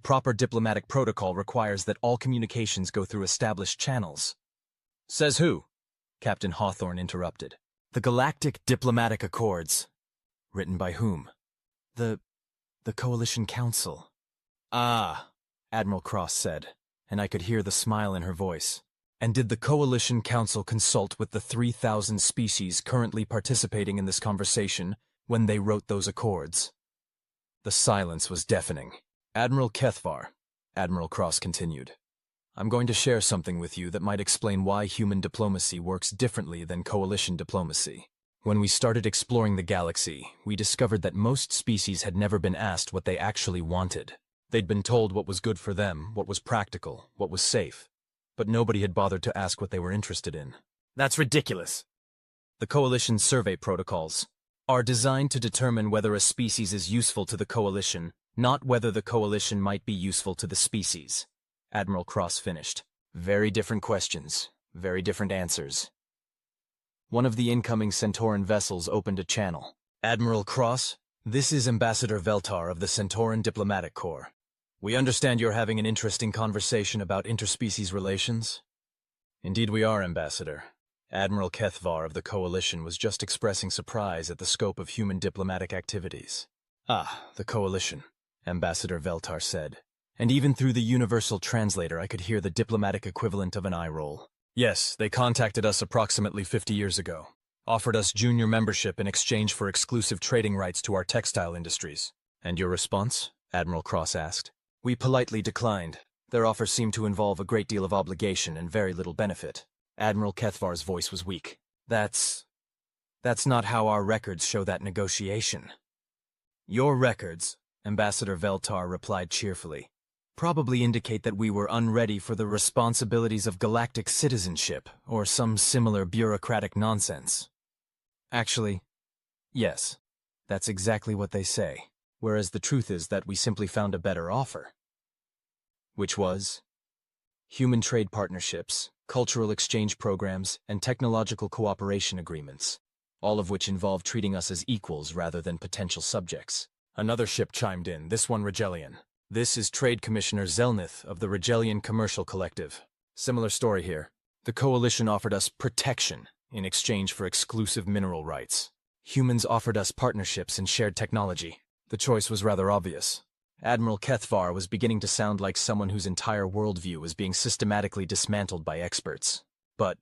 proper diplomatic protocol requires that all communications go through established channels. Says who? Captain Hawthorne interrupted. The Galactic Diplomatic Accords. Written by whom? The Coalition Council. Ah, Admiral Cross said, and I could hear the smile in her voice. And did the Coalition Council consult with the 3,000 species currently participating in this conversation when they wrote those accords? The silence was deafening. Admiral Kethvar, Admiral Cross continued, I'm going to share something with you that might explain why human diplomacy works differently than coalition diplomacy. When we started exploring the galaxy, we discovered that most species had never been asked what they actually wanted. They'd been told what was good for them, what was practical, what was safe, but nobody had bothered to ask what they were interested in. That's ridiculous. The Coalition's survey protocols are designed to determine whether a species is useful to the Coalition, not whether the Coalition might be useful to the species. Admiral Cross finished. Very different questions, very different answers. One of the incoming Centauran vessels opened a channel. Admiral Cross, this is Ambassador Veltar of the Centauran Diplomatic Corps. We understand you're having an interesting conversation about interspecies relations. Indeed we are, Ambassador. Admiral Kethvar of the Coalition was just expressing surprise at the scope of human diplomatic activities. Ah, the Coalition, Ambassador Veltar said. And even through the universal translator I could hear the diplomatic equivalent of an eye roll. Yes, they contacted us approximately 50 years ago. Offered us junior membership in exchange for exclusive trading rights to our textile industries. And your response? Admiral Cross asked. We politely declined. Their offer seemed to involve a great deal of obligation and very little benefit. Admiral Kethvar's voice was weak. That's not how our records show that negotiation. Your records, Ambassador Veltar replied cheerfully, probably indicate that we were unready for the responsibilities of galactic citizenship or some similar bureaucratic nonsense. Actually, yes, that's exactly what they say, whereas the truth is that we simply found a better offer. Which was? Human trade partnerships, cultural exchange programs, and technological cooperation agreements, all of which involve treating us as equals rather than potential subjects. Another ship chimed in, this one Rigelian. This is Trade Commissioner Zelnith of the Rigelian Commercial Collective. Similar story here. The Coalition offered us protection in exchange for exclusive mineral rights. Humans offered us partnerships and shared technology. The choice was rather obvious. Admiral Kethvar was beginning to sound like someone whose entire worldview was being systematically dismantled by experts. But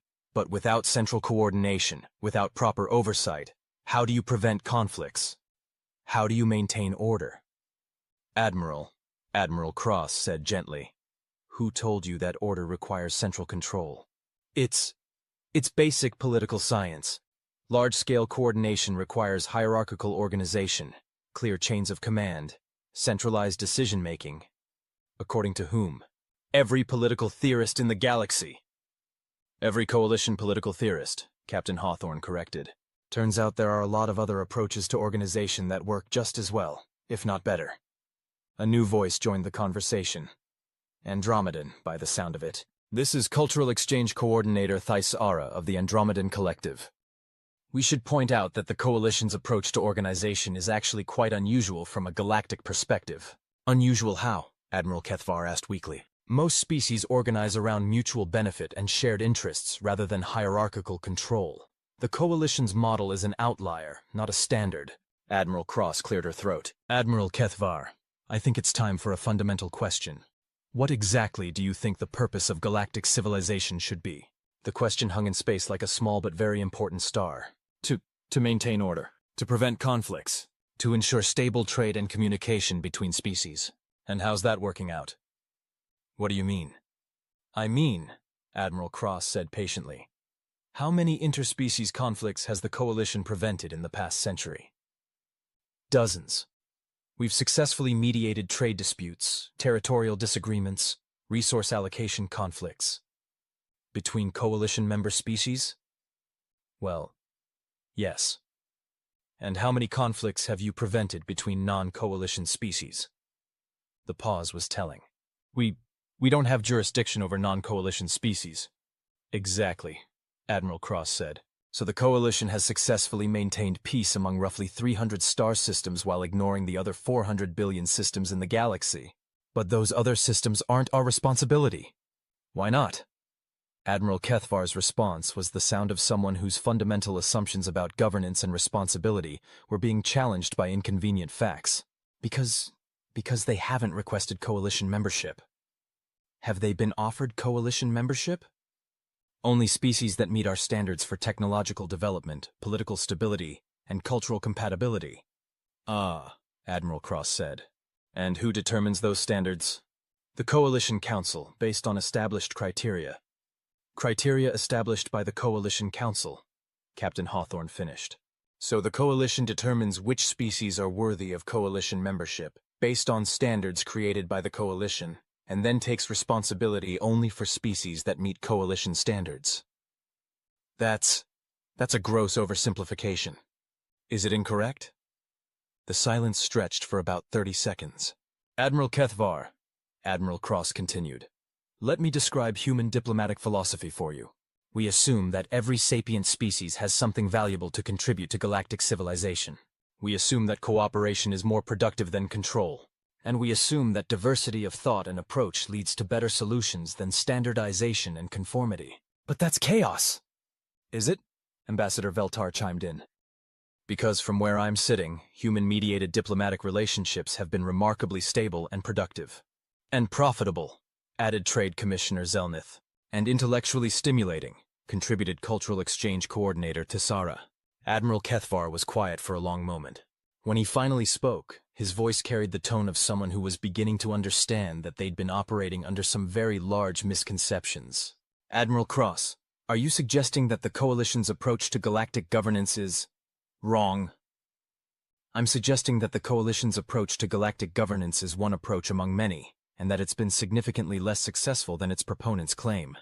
without central coordination, without proper oversight, how do you prevent conflicts? How do you maintain order? Admiral Cross said gently, who told you that order requires central control? It's basic political science. Large-scale coordination requires hierarchical organization, clear chains of command, centralized decision-making. According to whom? Every political theorist in the galaxy. Every Coalition political theorist, Captain Hawthorne corrected. Turns out there are a lot of other approaches to organization that work just as well, if not better. A new voice joined the conversation. Andromedan, by the sound of it. This is Cultural Exchange Coordinator Thais Ara of the Andromedan Collective. We should point out that the Coalition's approach to organization is actually quite unusual from a galactic perspective. Unusual how? Admiral Kethvar asked weakly. Most species organize around mutual benefit and shared interests rather than hierarchical control. The Coalition's model is an outlier, not a standard. Admiral Cross cleared her throat. Admiral Kethvar, I think it's time for a fundamental question. What exactly do you think the purpose of galactic civilization should be? The question hung in space like a small but very important star. To maintain order, to prevent conflicts, to ensure stable trade and communication between species. And how's that working out? What do you mean? I mean, Admiral Cross said patiently, how many interspecies conflicts has the Coalition prevented in the past century? Dozens. We've successfully mediated trade disputes, territorial disagreements, resource allocation conflicts. Between Coalition member species? Well, yes. And how many conflicts have you prevented between non-Coalition species? The pause was telling. We don't have jurisdiction over non-Coalition species. Exactly. Admiral Cross said. So the Coalition has successfully maintained peace among roughly 300 star systems while ignoring the other 400 billion systems in the galaxy. But those other systems aren't our responsibility. Why not? Admiral Kethvar's response was the sound of someone whose fundamental assumptions about governance and responsibility were being challenged by inconvenient facts. Because they haven't requested Coalition membership. Have they been offered Coalition membership? Only species that meet our standards for technological development, political stability, and cultural compatibility. Ah, Admiral Cross said. And who determines those standards? The Coalition Council, based on established criteria. Criteria established by the Coalition Council, Captain Hawthorne finished. So the Coalition determines which species are worthy of Coalition membership, based on standards created by the Coalition, and then takes responsibility only for species that meet Coalition standards. That's a gross oversimplification. Is it incorrect? The silence stretched for about 30 seconds. Admiral Kethvar, Admiral Cross continued, let me describe human diplomatic philosophy for you. We assume that every sapient species has something valuable to contribute to galactic civilization. We assume that cooperation is more productive than control. And we assume that diversity of thought and approach leads to better solutions than standardization and conformity. But that's chaos! Is it? Ambassador Veltar chimed in. Because from where I'm sitting, human-mediated diplomatic relationships have been remarkably stable and productive. And profitable, added Trade Commissioner Zelnith. And intellectually stimulating, contributed Cultural Exchange Coordinator Tessara. Admiral Kethvar was quiet for a long moment. When he finally spoke, his voice carried the tone of someone who was beginning to understand that they'd been operating under some very large misconceptions. Admiral Cross, are you suggesting that the Coalition's approach to galactic governance is wrong? I'm suggesting that the Coalition's approach to galactic governance is one approach among many, and that it's been significantly less successful than its proponents claim.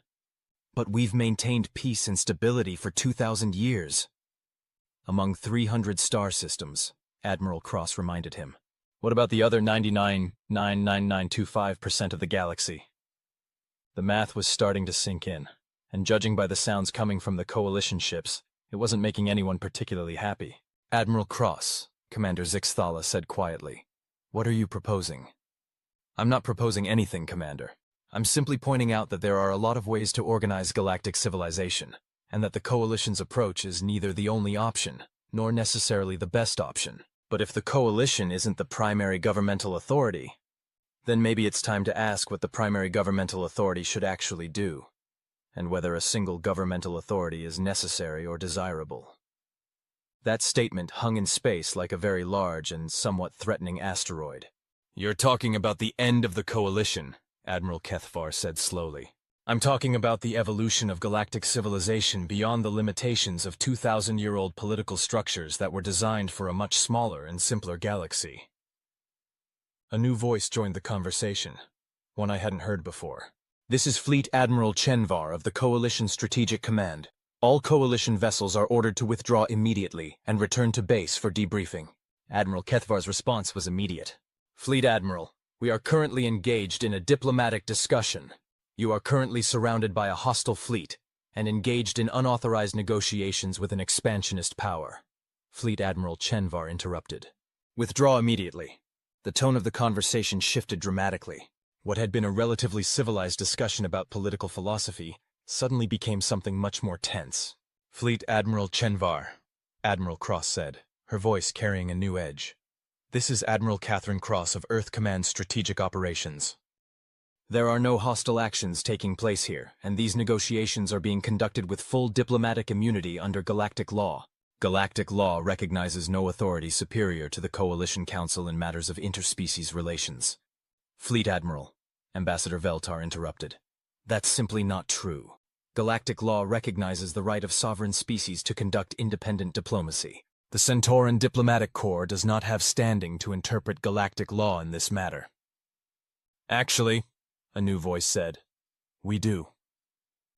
But we've maintained peace and stability for 2,000 years. Among 300 star systems, Admiral Cross reminded him. What about the other 99.99925% of the galaxy? The math was starting to sink in, and judging by the sounds coming from the Coalition ships, it wasn't making anyone particularly happy. Admiral Cross, Commander Zixthala said quietly, what are you proposing? I'm not proposing anything, Commander. I'm simply pointing out that there are a lot of ways to organize galactic civilization, and that the Coalition's approach is neither the only option, nor necessarily the best option. But if the Coalition isn't the primary governmental authority, then maybe it's time to ask what the primary governmental authority should actually do, and whether a single governmental authority is necessary or desirable. That statement hung in space like a very large and somewhat threatening asteroid. You're talking about the end of the Coalition, Admiral Kethvar said slowly. I'm talking about the evolution of galactic civilization beyond the limitations of 2,000-year-old political structures that were designed for a much smaller and simpler galaxy. A new voice joined the conversation, one I hadn't heard before. This is Fleet Admiral Chenvar of the Coalition Strategic Command. All Coalition vessels are ordered to withdraw immediately and return to base for debriefing. Admiral Kethvar's response was immediate. Fleet Admiral, we are currently engaged in a diplomatic discussion. You are currently surrounded by a hostile fleet and engaged in unauthorized negotiations with an expansionist power. Fleet Admiral Chenvar interrupted. Withdraw immediately. The tone of the conversation shifted dramatically. What had been a relatively civilized discussion about political philosophy suddenly became something much more tense. Fleet Admiral Chenvar, Admiral Cross said, her voice carrying a new edge. This is Admiral Catherine Cross of Earth Command Strategic Operations. There are no hostile actions taking place here, and these negotiations are being conducted with full diplomatic immunity under galactic law. Galactic law recognizes no authority superior to the Coalition Council in matters of interspecies relations. Fleet Admiral, Ambassador Veltar interrupted. That's simply not true. Galactic law recognizes the right of sovereign species to conduct independent diplomacy. The Centauran Diplomatic Corps does not have standing to interpret galactic law in this matter. Actually, a new voice said, we do.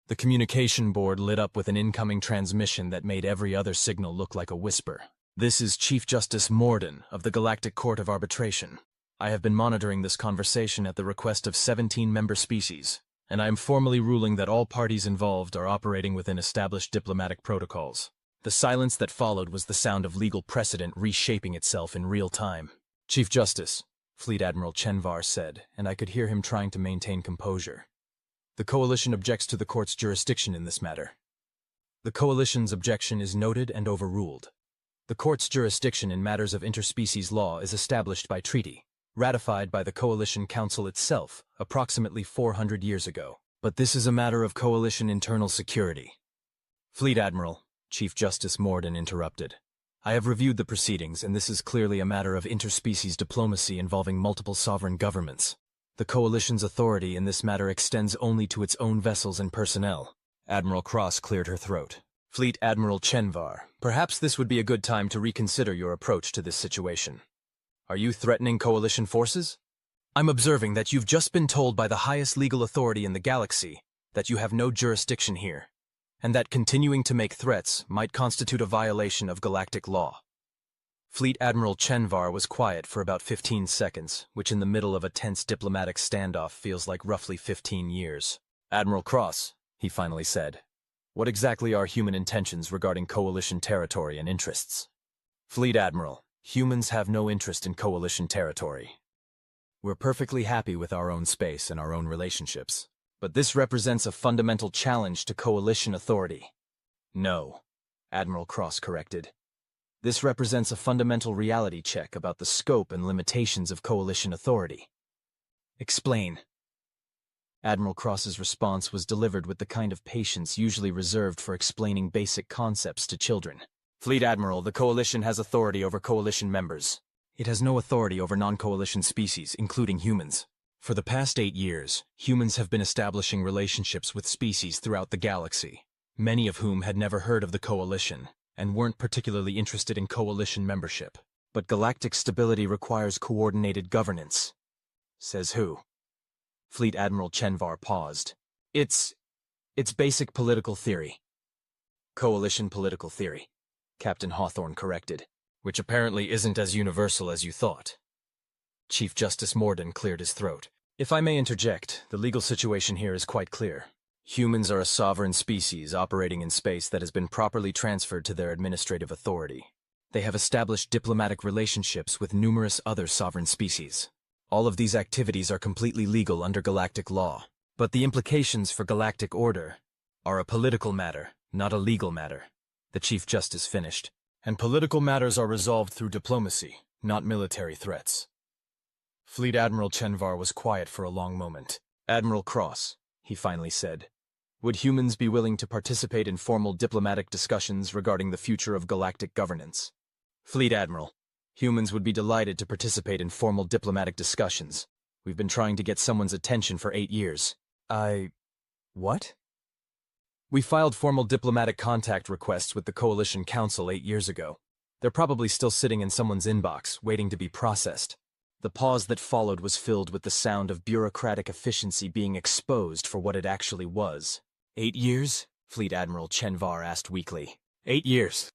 The communication board lit up with an incoming transmission that made every other signal look like a whisper. This is Chief Justice Morden of the Galactic Court of Arbitration. I have been monitoring this conversation at the request of 17 member species. and I am formally ruling that all parties involved are operating within established diplomatic protocols. The silence that followed was the sound of legal precedent reshaping itself in real time. Chief Justice, Fleet Admiral Chenvar said, and I could hear him trying to maintain composure. The Coalition objects to the court's jurisdiction in this matter. The Coalition's objection is noted and overruled. The court's jurisdiction in matters of interspecies law is established by treaty, ratified by the Coalition Council itself approximately 400 years ago. But this is a matter of Coalition internal security. Fleet Admiral, Chief Justice Morden interrupted. I have reviewed the proceedings, and this is clearly a matter of interspecies diplomacy involving multiple sovereign governments. The Coalition's authority in this matter extends only to its own vessels and personnel. Admiral Cross cleared her throat. Fleet Admiral Chenvar, perhaps this would be a good time to reconsider your approach to this situation. Are you threatening Coalition forces? I'm observing that you've just been told by the highest legal authority in the galaxy that you have no jurisdiction here, and that continuing to make threats might constitute a violation of galactic law. Fleet Admiral Chenvar was quiet for about 15 seconds, which in the middle of a tense diplomatic standoff feels like roughly 15 years. Admiral Cross, he finally said, what exactly are human intentions regarding Coalition territory and interests? Fleet Admiral, humans have no interest in Coalition territory. We're perfectly happy with our own space and our own relationships. But this represents a fundamental challenge to Coalition authority. No, Admiral Cross corrected. This represents a fundamental reality check about the scope and limitations of Coalition authority. Explain. Admiral Cross's response was delivered with the kind of patience usually reserved for explaining basic concepts to children. Fleet Admiral, the Coalition has authority over Coalition members. It has no authority over non-Coalition species, including humans. For the past 8 years, humans have been establishing relationships with species throughout the galaxy, many of whom had never heard of the Coalition and weren't particularly interested in Coalition membership. But galactic stability requires coordinated governance. Says who? Fleet Admiral Chenvar paused. It's basic political theory. Coalition political theory, Captain Hawthorne corrected, which apparently isn't as universal as you thought. Chief Justice Morden cleared his throat. If I may interject, the legal situation here is quite clear. Humans are a sovereign species operating in space that has been properly transferred to their administrative authority. They have established diplomatic relationships with numerous other sovereign species. All of these activities are completely legal under galactic law. But the implications for galactic order are a political matter, not a legal matter, the Chief Justice finished. And political matters are resolved through diplomacy, not military threats. Fleet Admiral Chenvar was quiet for a long moment. Admiral Cross, he finally said, would humans be willing to participate in formal diplomatic discussions regarding the future of galactic governance? Fleet Admiral, humans would be delighted to participate in formal diplomatic discussions. We've been trying to get someone's attention for 8 years. What? We filed formal diplomatic contact requests with the Coalition Council 8 years ago. They're probably still sitting in someone's inbox, waiting to be processed. The pause that followed was filled with the sound of bureaucratic efficiency being exposed for what it actually was. 8 years? Fleet Admiral Chenvar asked weakly. 8 years.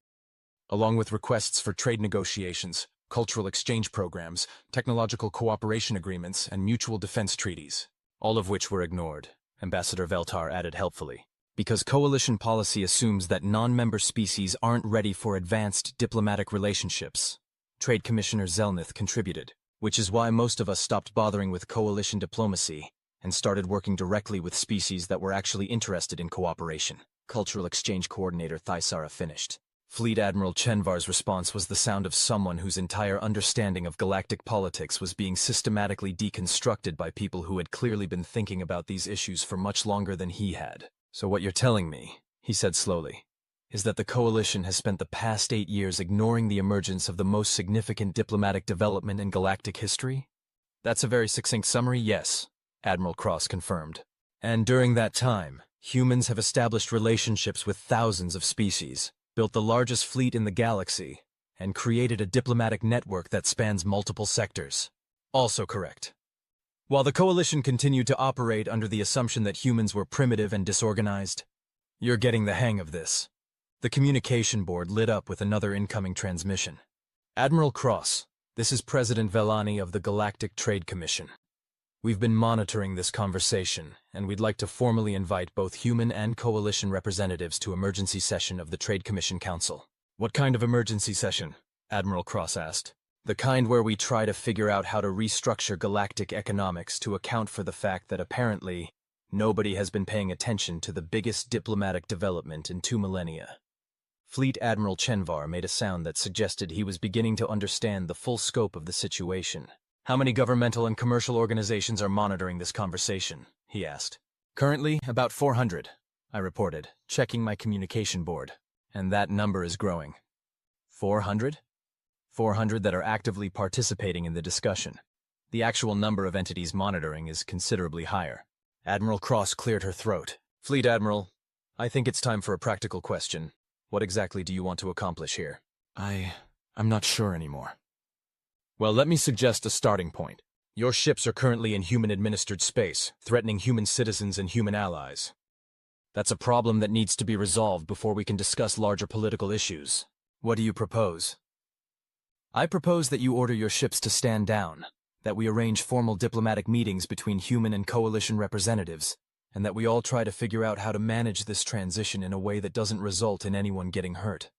Along with requests for trade negotiations, cultural exchange programs, technological cooperation agreements, and mutual defense treaties, all of which were ignored, Ambassador Veltar added helpfully. Because Coalition policy assumes that non-member species aren't ready for advanced diplomatic relationships. Trade Commissioner Zelnith contributed, which is why most of us stopped bothering with Coalition diplomacy and started working directly with species that were actually interested in cooperation. Cultural Exchange Coordinator Thaisara finished. Fleet Admiral Chenvar's response was the sound of someone whose entire understanding of galactic politics was being systematically deconstructed by people who had clearly been thinking about these issues for much longer than he had. So what you're telling me, he said slowly, is that the Coalition has spent the past 8 years ignoring the emergence of the most significant diplomatic development in galactic history? That's a very succinct summary, yes, Admiral Cross confirmed. And during that time, humans have established relationships with thousands of species, built the largest fleet in the galaxy, and created a diplomatic network that spans multiple sectors. Also correct. While the Coalition continued to operate under the assumption that humans were primitive and disorganized, you're getting the hang of this. The communication board lit up with another incoming transmission. Admiral Cross, this is President Velani of the Galactic Trade Commission. We've been monitoring this conversation, and we'd like to formally invite both human and coalition representatives to emergency session of the Trade Commission Council. What kind of emergency session? Admiral Cross asked. The kind where we try to figure out how to restructure galactic economics to account for the fact that apparently nobody has been paying attention to the biggest diplomatic development in 2 millennia. Fleet Admiral Chenvar made a sound that suggested he was beginning to understand the full scope of the situation. How many governmental and commercial organizations are monitoring this conversation? He asked. Currently, about 400, I reported, checking my communication board. And that number is growing. 400? 400 that are actively participating in the discussion. The actual number of entities monitoring is considerably higher. Admiral Cross cleared her throat. Fleet Admiral, I think it's time for a practical question. What exactly do you want to accomplish here? I'm not sure anymore. Well, let me suggest a starting point. Your ships are currently in human-administered space, threatening human citizens and human allies. That's a problem that needs to be resolved before we can discuss larger political issues. What do you propose? I propose that you order your ships to stand down, that we arrange formal diplomatic meetings between human and coalition representatives, and that we all try to figure out how to manage this transition in a way that doesn't result in anyone getting hurt.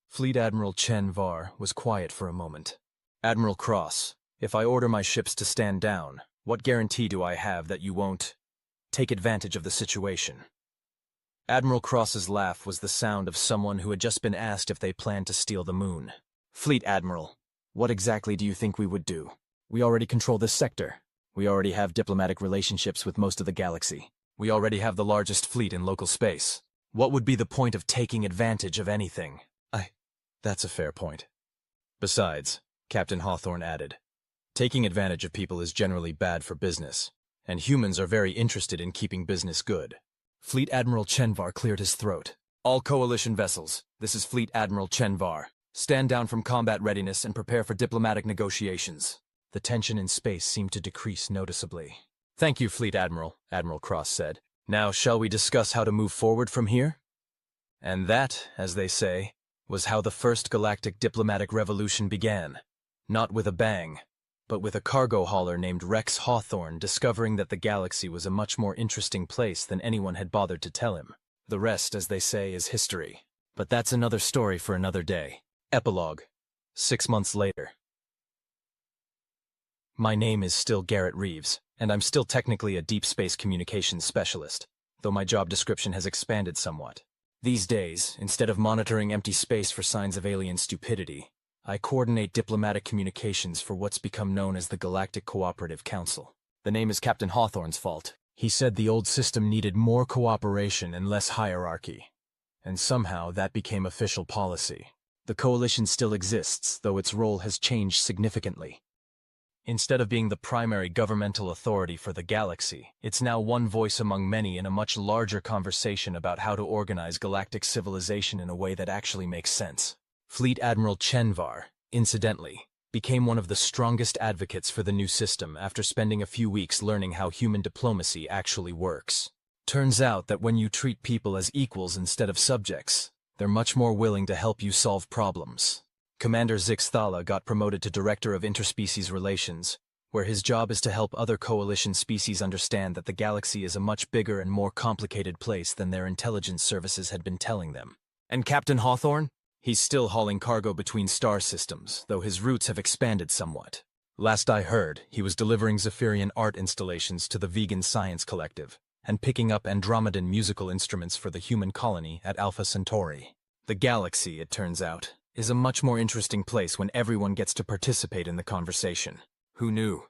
Fleet Admiral Chenvar was quiet for a moment. Admiral Cross, if I order my ships to stand down, what guarantee do I have that you won't take advantage of the situation? Admiral Cross's laugh was the sound of someone who had just been asked if they planned to steal the moon. Fleet Admiral, what exactly do you think we would do? We already control this sector. We already have diplomatic relationships with most of the galaxy. We already have the largest fleet in local space. What would be the point of taking advantage of anything? That's a fair point. Besides, Captain Hawthorne added, taking advantage of people is generally bad for business, and humans are very interested in keeping business good. Fleet Admiral Chenvar cleared his throat. All coalition vessels, this is Fleet Admiral Chenvar. Stand down from combat readiness and prepare for diplomatic negotiations. The tension in space seemed to decrease noticeably. Thank you, Fleet Admiral, Admiral Cross said. Now shall we discuss how to move forward from here? And that, as they say, was how the first galactic diplomatic revolution began. Not with a bang, but with a cargo hauler named Rex Hawthorne discovering that the galaxy was a much more interesting place than anyone had bothered to tell him. The rest, as they say, is history. But that's another story for another day. Epilogue. 6 months later. My name is still Garrett Reeves, and I'm still technically a deep space communications specialist, though my job description has expanded somewhat. These days, instead of monitoring empty space for signs of alien stupidity, I coordinate diplomatic communications for what's become known as the Galactic Cooperative Council. The name is Captain Hawthorne's fault. He said the old system needed more cooperation and less hierarchy, and somehow that became official policy. The coalition still exists, though its role has changed significantly. Instead of being the primary governmental authority for the galaxy, it's now one voice among many in a much larger conversation about how to organize galactic civilization in a way that actually makes sense. Fleet Admiral Chenvar, incidentally, became one of the strongest advocates for the new system after spending a few weeks learning how human diplomacy actually works. Turns out that when you treat people as equals instead of subjects, they're much more willing to help you solve problems. Commander Vkr'lak got promoted to Director of Interspecies Relations, where his job is to help other coalition species understand that the galaxy is a much bigger and more complicated place than their intelligence services had been telling them. And Captain Hawthorne? He's still hauling cargo between star systems, though his routes have expanded somewhat. Last I heard, he was delivering Zephyrian art installations to the Vegan Science Collective, and picking up Andromedan musical instruments for the human colony at Alpha Centauri. The galaxy, it turns out, is a much more interesting place when everyone gets to participate in the conversation. Who knew?